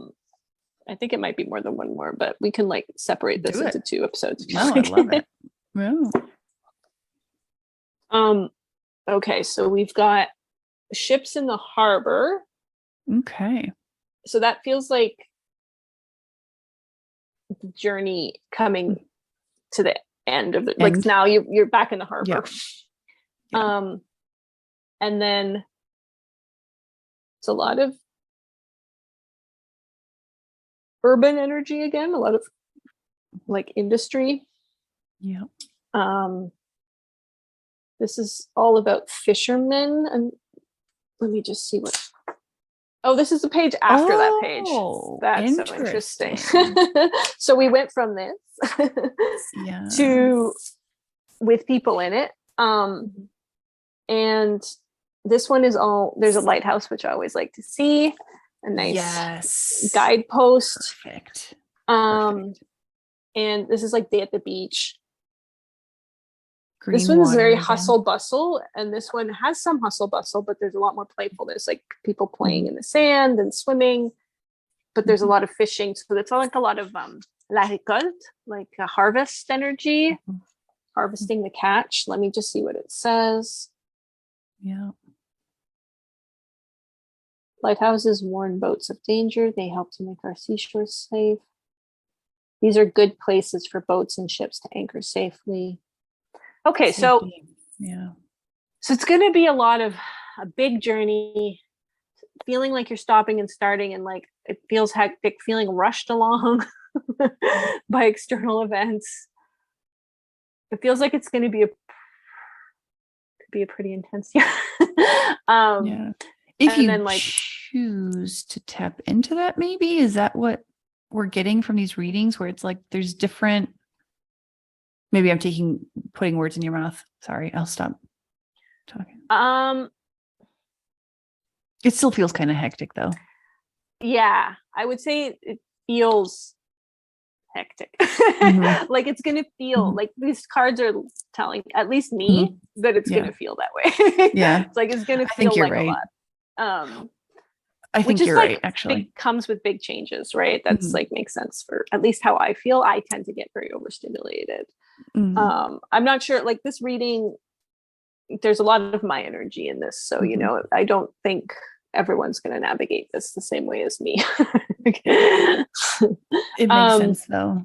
[SPEAKER 1] think it might be more than one more, but we can like separate this into 2 episodes.
[SPEAKER 2] No, I love it.
[SPEAKER 1] Yeah. Okay, so we've got ships in the harbor.
[SPEAKER 2] Okay.
[SPEAKER 1] So that feels like the journey coming to the end of it. Like now you're back in the harbor. Yeah. And then it's a lot of urban energy again, a lot of like industry.
[SPEAKER 2] Yeah.
[SPEAKER 1] This is all about fishermen, and let me just see what. Oh, this is the page after that page. That's so interesting. So we went from this to with people in it. And this one is there's a lighthouse, which I always like to see. A nice guidepost.
[SPEAKER 2] Perfect.
[SPEAKER 1] And this is like day at the beach. This one is very hustle bustle, and this one has some hustle bustle, but there's a lot more playfulness, like people playing in the sand and swimming. But there's a lot of fishing, so it's all like a lot of la récolte, like a harvest energy, harvesting the catch. Let me just see what it says.
[SPEAKER 2] Yeah.
[SPEAKER 1] Lighthouses warn boats of danger. They help to make our seashores safe. These are good places for boats and ships to anchor safely. Okay, so So it's going to be a big journey, feeling like you're stopping and starting, and like it feels hectic, feeling rushed along by external events. It feels like it's going to be a pretty intense year.
[SPEAKER 2] Yeah. If you then, like, choose to tap into that, maybe is that what we're getting from these readings, where it's like there's different. Maybe I'm putting words in your mouth. Sorry, I'll stop talking. It still feels kind of hectic, though.
[SPEAKER 1] Yeah, I would say it feels hectic. Mm-hmm. Like it's gonna feel like these cards are telling at least me that it's gonna feel that way.
[SPEAKER 2] Yeah,
[SPEAKER 1] it's like it's gonna feel like a lot.
[SPEAKER 2] I think you're right. Actually,
[SPEAKER 1] comes with big changes, right? That's like makes sense for at least how I feel. I tend to get very overstimulated. I'm not sure. Like this reading, there's a lot of my energy in this, so you know, I don't think everyone's going to navigate this the same way as me.
[SPEAKER 2] It makes sense though.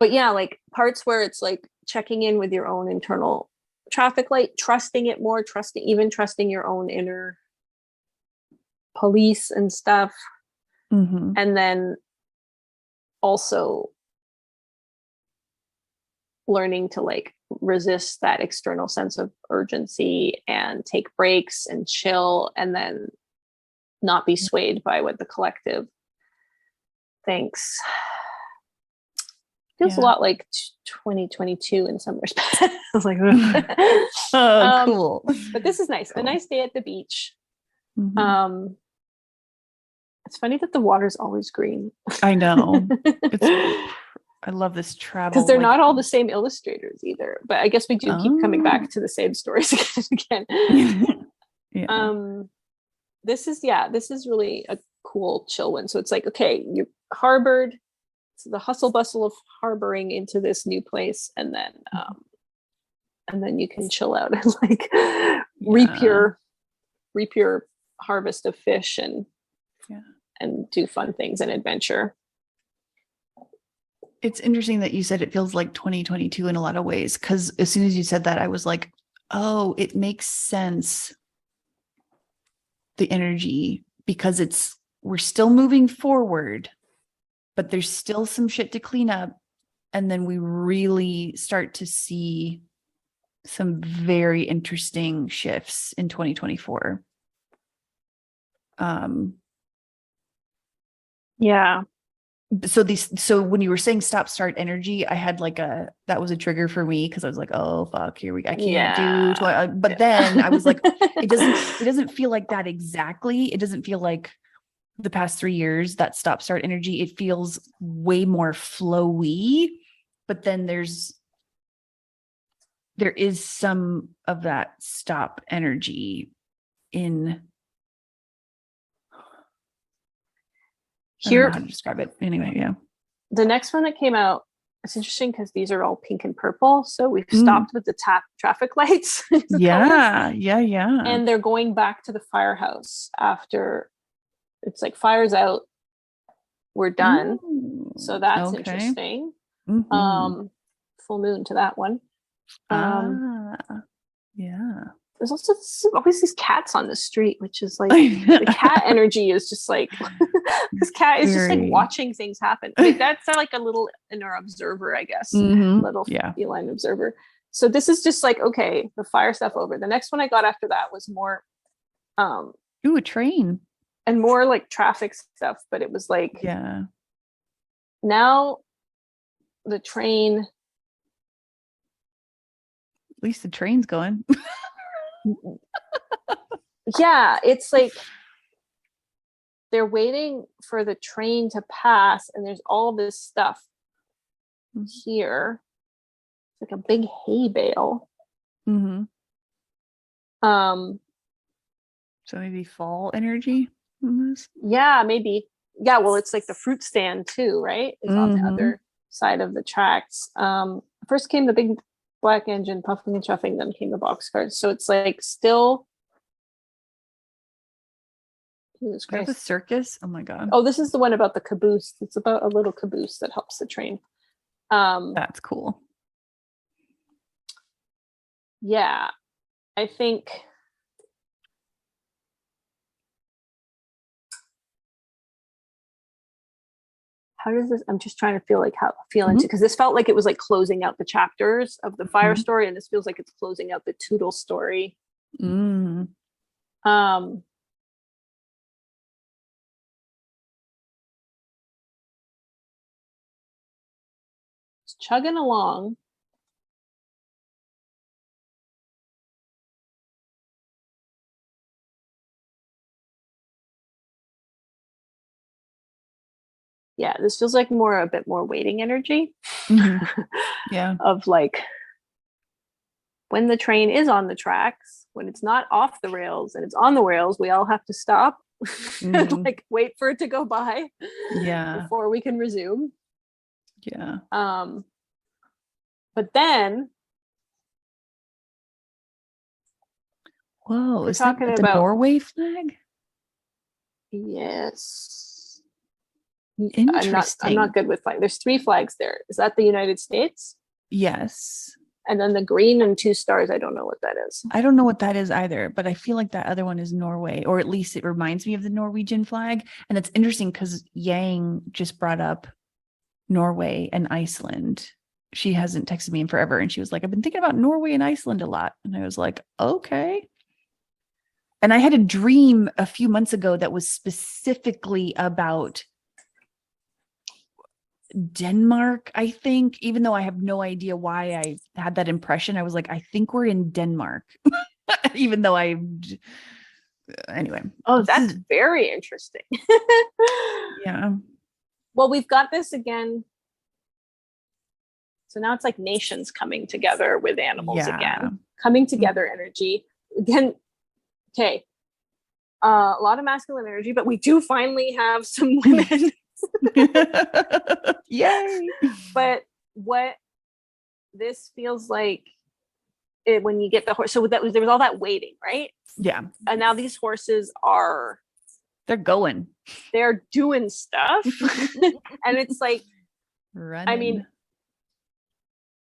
[SPEAKER 1] But yeah, like parts where it's like checking in with your own internal traffic light, trusting it more, trusting your own inner police and stuff. And then also learning to like resist that external sense of urgency and take breaks and chill, and then not be swayed by what the collective thinks. Feels a lot like 2022 in some respects. I was like,
[SPEAKER 2] oh, cool.
[SPEAKER 1] But this is nice. Cool. A nice day at the beach. It's funny that the water's always green.
[SPEAKER 2] I know. I love this travel.
[SPEAKER 1] Because they're not all the same illustrators either. But I guess we do keep coming back to the same stories again. This is really a cool chill one. So it's like, okay, you're harbored. It's the hustle bustle of harboring into this new place, and then you can chill out and like reap your harvest of fish and do fun things and adventure.
[SPEAKER 2] It's interesting that you said it feels like 2022 in a lot of ways, because as soon as you said that, I was like, oh, it makes sense. The energy, because we're still moving forward, but there's still some shit to clean up. And then we really start to see some very interesting shifts in 2024.
[SPEAKER 1] Yeah.
[SPEAKER 2] So when you were saying stop start energy, I had like that was a trigger for me, because I was like, oh fuck, I can't do but then I was like, it doesn't feel like that exactly. It doesn't feel like the past 3 years, that stop start energy. It feels way more flowy, but then there is some of that stop energy in
[SPEAKER 1] here.
[SPEAKER 2] I don't know how to describe it. Anyway, yeah.
[SPEAKER 1] The next one that came out, it's interesting because these are all pink and purple. So we've stopped with the traffic lights.
[SPEAKER 2] Yeah.
[SPEAKER 1] And they're going back to the firehouse after it's like fire's out. We're done. So that's interesting. Full moon to that one.
[SPEAKER 2] Yeah.
[SPEAKER 1] There's also always these cats on the street, which is like the cat energy is just like this cat is just like watching things happen. Like, that's like a little inner observer, I guess. Little feline observer. So this is just like, okay, the fire stuff over. The next one I got after that was more
[SPEAKER 2] a train.
[SPEAKER 1] And more like traffic stuff, but it was like now the train.
[SPEAKER 2] At least the train's going.
[SPEAKER 1] Yeah, it's like they're waiting for the train to pass, and there's all this stuff here. It's like a big hay bale.
[SPEAKER 2] So maybe fall energy almost?
[SPEAKER 1] Yeah, maybe. Yeah, well, it's like the fruit stand too, right? It's on the other side of the tracks. First came the big black engine puffing and chuffing, then came the box cars. So it's like still. Jesus Christ.
[SPEAKER 2] The circus? Oh my god.
[SPEAKER 1] Oh, this is the one about the caboose. It's about a little caboose that helps the train.
[SPEAKER 2] That's cool.
[SPEAKER 1] Yeah. I think how does this, I'm just trying to feel into, because this felt like it was like closing out the chapters of the fire story, and this feels like it's closing out the Toodle story. It's chugging along. Yeah, this feels like a bit more waiting energy.
[SPEAKER 2] Yeah.
[SPEAKER 1] Of like when the train is on the tracks, when it's not off the rails and it's on the rails, we all have to stop and like wait for it to go by.
[SPEAKER 2] Yeah.
[SPEAKER 1] Before we can resume.
[SPEAKER 2] Yeah.
[SPEAKER 1] But then
[SPEAKER 2] whoa, is that the Norway flag?
[SPEAKER 1] Yes.
[SPEAKER 2] Interesting.
[SPEAKER 1] I'm not good with flag. There's 3 flags there. Is that the United States?
[SPEAKER 2] Yes.
[SPEAKER 1] And then the green and 2 stars, I don't know what that is.
[SPEAKER 2] I don't know what that is either, but I feel like that other one is Norway, or at least it reminds me of the Norwegian flag. And it's interesting because Yang just brought up Norway and Iceland. She hasn't texted me in forever, and she was like, I've been thinking about Norway and Iceland a lot. And I was like, okay. And I had a dream a few months ago that was specifically about Denmark, I think, even though I have no idea why I had that impression. I was like, I think we're in Denmark, even though anyway.
[SPEAKER 1] Oh, that's very interesting.
[SPEAKER 2] Yeah.
[SPEAKER 1] Well, we've got this again. So now it's like nations coming together with animals again, coming together energy again. Okay. A lot of masculine energy, but we do finally have some women.
[SPEAKER 2] Yay.
[SPEAKER 1] But what this feels like when you get the horse, so there was all that waiting, right?
[SPEAKER 2] Yeah.
[SPEAKER 1] And now these horses
[SPEAKER 2] they're
[SPEAKER 1] doing stuff. And it's like
[SPEAKER 2] running.
[SPEAKER 1] I mean,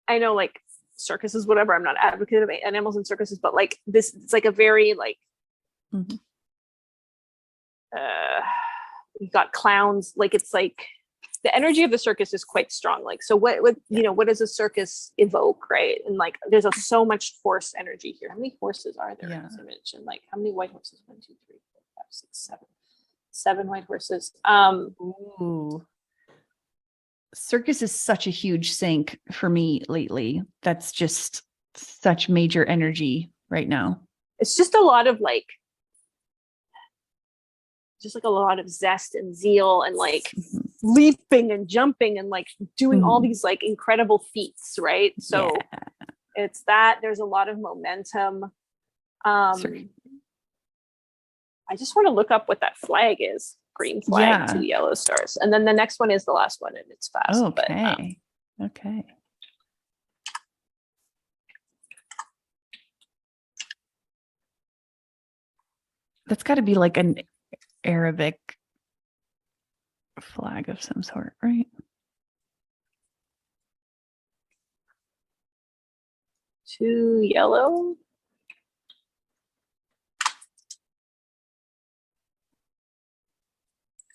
[SPEAKER 1] I know like circuses, whatever, I'm not advocate of animals and circuses, but like this, it's like a very like you got clowns, like it's like the energy of the circus is quite strong. Like, so what what does a circus evoke, right? And like there's so much horse energy here. How many horses are there in this image? And like how many white horses? 1, 2, 3, 4, 5, 6, 7. 7 white horses.
[SPEAKER 2] Ooh. Circus is such a huge sync for me lately. That's just such major energy right now.
[SPEAKER 1] It's just a lot of like a lot of zest and zeal and like leaping and jumping and like doing all these like incredible feats, right? So it's that there's a lot of momentum. I just want to look up what that flag is. Green flag, 2 yellow stars. And then the next one is the last one, and it's fast.
[SPEAKER 2] Okay.
[SPEAKER 1] But,
[SPEAKER 2] okay. That's got to be like an Arabic flag of some sort, right?
[SPEAKER 1] Two yellow.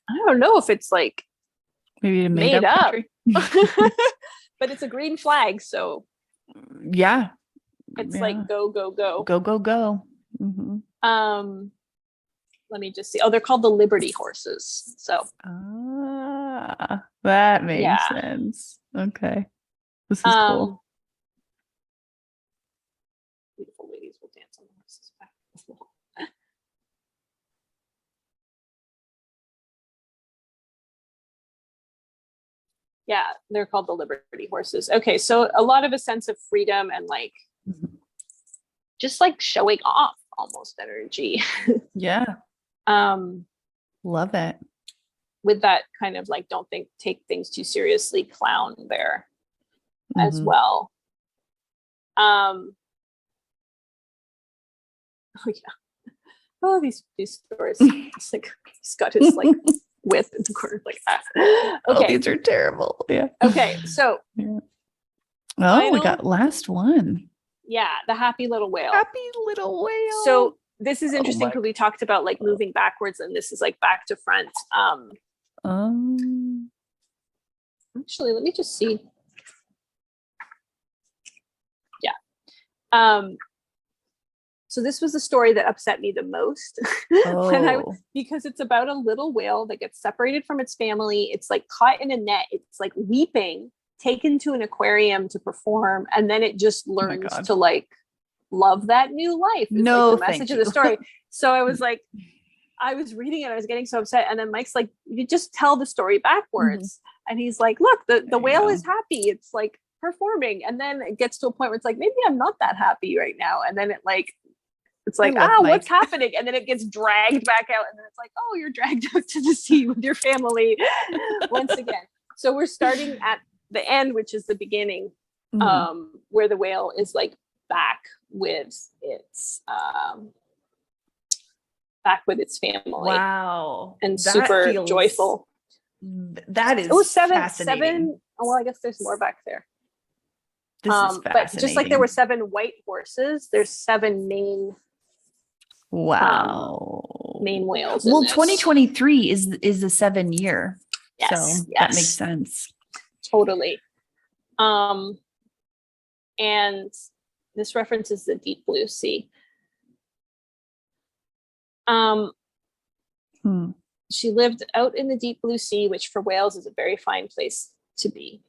[SPEAKER 1] I don't know if it's like
[SPEAKER 2] maybe made up.
[SPEAKER 1] But it's a green flag, so
[SPEAKER 2] yeah,
[SPEAKER 1] it's like go go go
[SPEAKER 2] go go go. Mm-hmm.
[SPEAKER 1] Let me just see. Oh, they're called the Liberty horses. So
[SPEAKER 2] that makes sense. Okay, this is cool.
[SPEAKER 1] Beautiful ladies will dance on the horses back. Yeah, they're called the Liberty horses. Okay, so a lot of a sense of freedom and like just like showing off almost energy.
[SPEAKER 2] Yeah. Love it.
[SPEAKER 1] With that kind of like take things too seriously clown there as well. Oh yeah. Oh, these stories. It's like he's got his like whip in the corner like that. Okay.
[SPEAKER 2] Oh, these are terrible. Yeah.
[SPEAKER 1] Okay, so
[SPEAKER 2] we got last one.
[SPEAKER 1] Yeah, the happy little whale.
[SPEAKER 2] Happy little whale.
[SPEAKER 1] So this is interesting because we talked about like moving backwards, and this is like back to front. Actually, let me just see. Yeah. So this was the story that upset me the most because it's about a little whale that gets separated from its family. It's like caught in a net. It's like weeping, taken to an aquarium to perform, and then it just learns to like love that new life. It's
[SPEAKER 2] no,
[SPEAKER 1] like the message of the story. So I was like, I was reading it, I was getting so upset, and then Mike's like, you just tell the story backwards. And he's like, look, the whale is happy. It's like performing, and then it gets to a point where it's like, maybe I'm not that happy right now, and then it's like, what's happening? And then it gets dragged back out, and then it's like, oh, you're dragged out to the sea with your family once again. So we're starting at the end, which is the beginning, where the whale is like back with its family.
[SPEAKER 2] Wow.
[SPEAKER 1] And that super joyful.
[SPEAKER 2] That is
[SPEAKER 1] seven. Oh, well, I guess there's more back there.
[SPEAKER 2] This is fascinating.
[SPEAKER 1] But just like there were 7 white horses, there's 7 main main whales.
[SPEAKER 2] Well, 2023 is the 7-year.
[SPEAKER 1] Yes,
[SPEAKER 2] so that makes sense.
[SPEAKER 1] Totally. And this references the deep blue sea. She lived out in the deep blue sea, which for whales is a very fine place to be.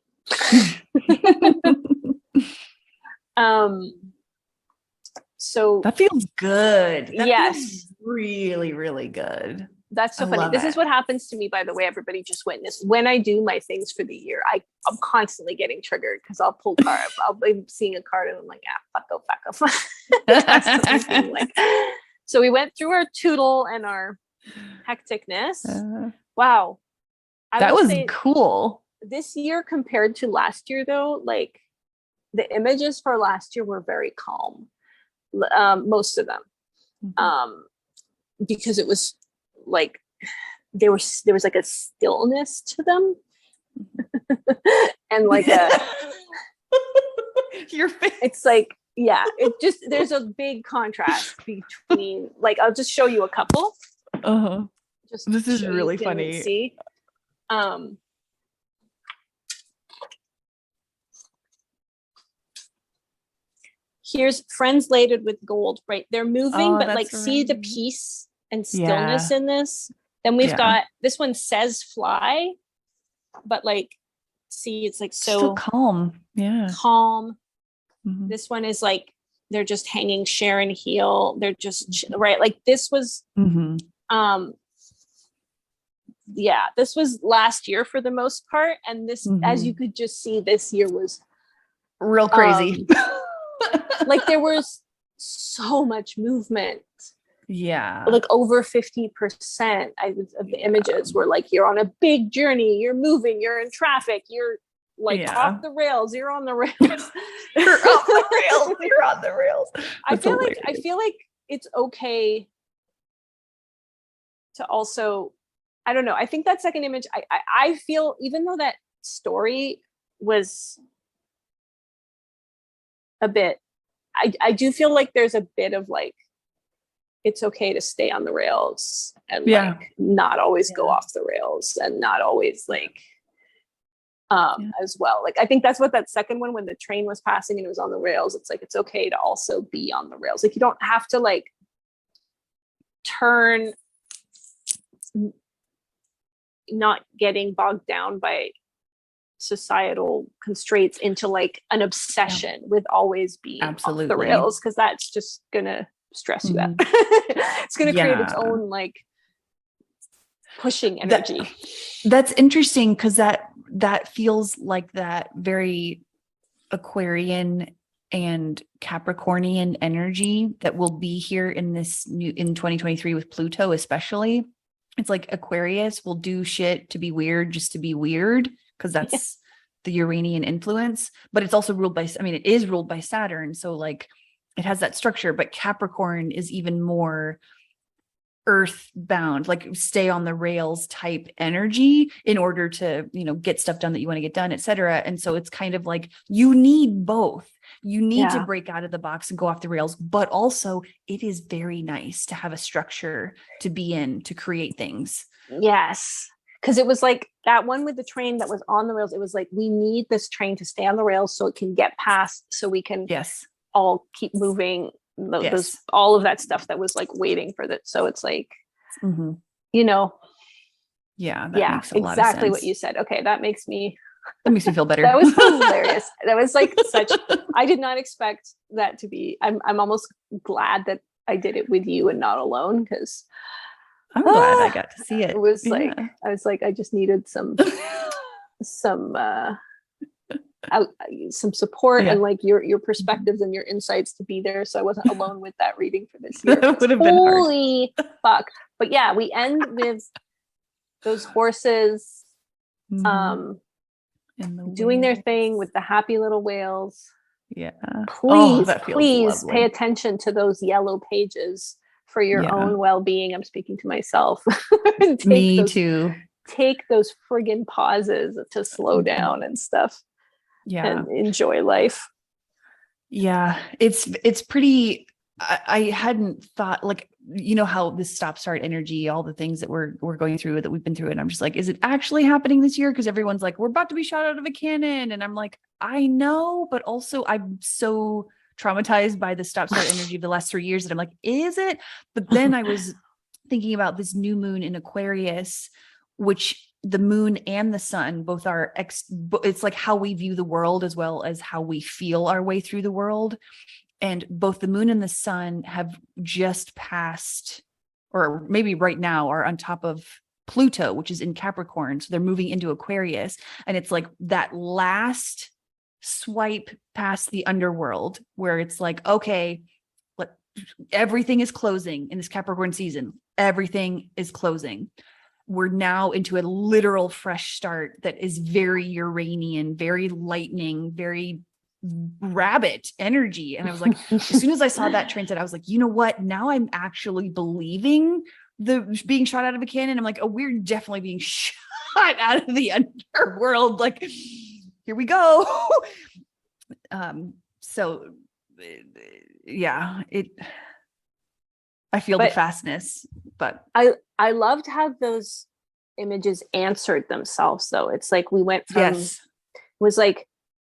[SPEAKER 1] So
[SPEAKER 2] that feels good.
[SPEAKER 1] Yes.
[SPEAKER 2] Feels really, really good.
[SPEAKER 1] That's so funny. This is what happens to me, by the way, everybody just witnessed. When I do my things for the year, I'm constantly getting triggered because I'll pull card. I'll be seeing a card and I'm like, fuck off. So we went through our tootle and our hecticness. Wow.
[SPEAKER 2] That was cool.
[SPEAKER 1] This year compared to last year, though, like the images for last year were very calm. Most of them. Because it was like there was like a stillness to them. And like
[SPEAKER 2] your face.
[SPEAKER 1] It's like, yeah, it just, there's a big contrast between, like, I'll just show you a couple.
[SPEAKER 2] This is really funny.
[SPEAKER 1] See. Here's friends laden with gold, right? They're moving, but like see the peace and stillness in this. Then we've got, this one says fly, but like, see, it's like so
[SPEAKER 2] still calm. Yeah.
[SPEAKER 1] Calm. This one is like, they're just hanging Sharon heel. They're just, right? Like this was, yeah, this was last year for the most part. And this, as you could just see, this year was
[SPEAKER 2] real crazy.
[SPEAKER 1] Like there was so much movement.
[SPEAKER 2] Yeah.
[SPEAKER 1] Like over 50% of the images were like, you're on a big journey, you're moving, you're in traffic, you're like off the rails, you're on the rails.
[SPEAKER 2] You're on the rails. You're on the rails.
[SPEAKER 1] I feel like it's okay to also, I don't know. I think that second image, I feel, even though that story was a bit, I do feel like there's a bit of like, it's okay to stay on the rails and like not always go off the rails and not always like, as well. Like, I think that's what that second one, when the train was passing and it was on the rails, it's like, it's okay to also be on the rails. Like, you don't have to like turn, not getting bogged down by societal constraints into like an obsession with always being off the rails, because that's just gonna stress you out. It's gonna create its own like pushing energy.
[SPEAKER 2] That's interesting, because that feels like that very Aquarian and Capricornian energy that will be here in 2023 with Pluto, especially. It's like Aquarius will do shit to be weird, just to be weird, because that's the Uranian influence. But it's also ruled by, it is ruled by Saturn. So like it has that structure, but Capricorn is even more earthbound, like stay on the rails type energy in order to, get stuff done that you want to get done, etc. And so it's kind of like you need both. You need to break out of the box and go off the rails, but also it is very nice to have a structure to be in, to create things.
[SPEAKER 1] Yes. Because it was like that one with the train that was on the rails. It was like, we need this train to stay on the rails so it can get past, so we can all keep moving. All of that stuff that was like waiting for that. So it's like,
[SPEAKER 2] Yeah, that makes a lot of
[SPEAKER 1] exactly
[SPEAKER 2] sense.
[SPEAKER 1] What you said. Okay, that makes me
[SPEAKER 2] feel better.
[SPEAKER 1] That was hilarious. That was like I did not expect that to be. I'm almost glad that I did it with you and not alone, because
[SPEAKER 2] I'm glad I got to see it.
[SPEAKER 1] It was like I was like, I just needed some support and like your perspectives and your insights to be there, so I wasn't alone with that reading for this year.
[SPEAKER 2] That would have been hard.
[SPEAKER 1] Holy fuck. But yeah, we end with those horses doing their thing with the happy little whales. Please pay attention to those yellow pages for your own well-being. I'm speaking to myself.
[SPEAKER 2] Me too.
[SPEAKER 1] Take those friggin' pauses to slow down and stuff. And enjoy life.
[SPEAKER 2] It's pretty. I hadn't thought, like, how this stop-start energy, all the things that we're going through, that we've been through, and I'm just like, is it actually happening this year? Because everyone's like, we're about to be shot out of a cannon, and I'm like, I know, but also I'm so traumatized by the stop-start energy of the last 3 years that I'm like, is it? But then I was thinking about this new moon in Aquarius, which the moon and the sun both are it's like how we view the world as well as how we feel our way through the world. And both the moon and the sun have just passed, or maybe right now are on top of Pluto, which is in Capricorn. So they're moving into Aquarius. And it's like that last swipe past the underworld where it's like, okay, everything is closing in this Capricorn season. Everything is closing. We're now into a literal fresh start that is very Uranian, very lightning, very rabbit energy. And I was like, as soon as I saw that transit, I was like, you know what? Now I'm actually believing the being shot out of a cannon. I'm like, oh, we're definitely being shot out of the underworld. Like, here we go. So yeah, I feel the fastness, but
[SPEAKER 1] I loved how those images answered themselves, though. It's like we went from it was like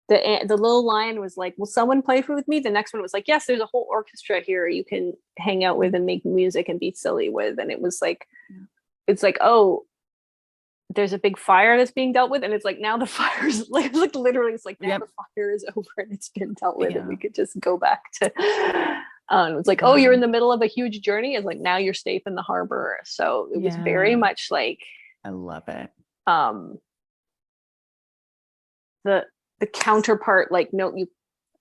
[SPEAKER 1] the little line was like, will someone play with me? The next one was like, yes, there's a whole orchestra here you can hang out with and make music and be silly with. And it was like, it's like, oh, there's a big fire that's being dealt with, and it's like, now the fire's like literally, it's like, now the fire is over and it's been dealt with, and we could just go back to it's like, oh, you're in the middle of a huge journey. It's like, now you're safe in the harbor. So it was very much like,
[SPEAKER 2] I love it.
[SPEAKER 1] The counterpart, like, no, you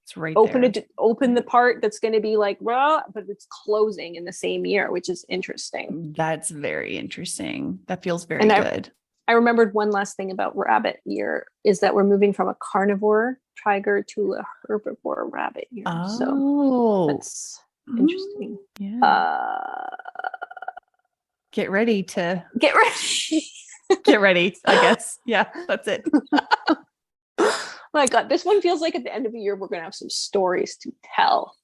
[SPEAKER 2] it's right
[SPEAKER 1] open the part that's going to be like raw, but it's closing in the same year, which is interesting.
[SPEAKER 2] That's very interesting. That feels very good.
[SPEAKER 1] I remembered one last thing about rabbit year is that we're moving from a carnivore tiger to a herbivore rabbit year. So that's interesting.
[SPEAKER 2] Get ready to
[SPEAKER 1] get ready.
[SPEAKER 2] Get ready, I guess. Yeah, that's it.
[SPEAKER 1] Oh my God, this one feels like at the end of the year, we're going to have some stories to tell.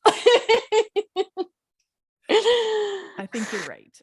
[SPEAKER 2] I think you're right.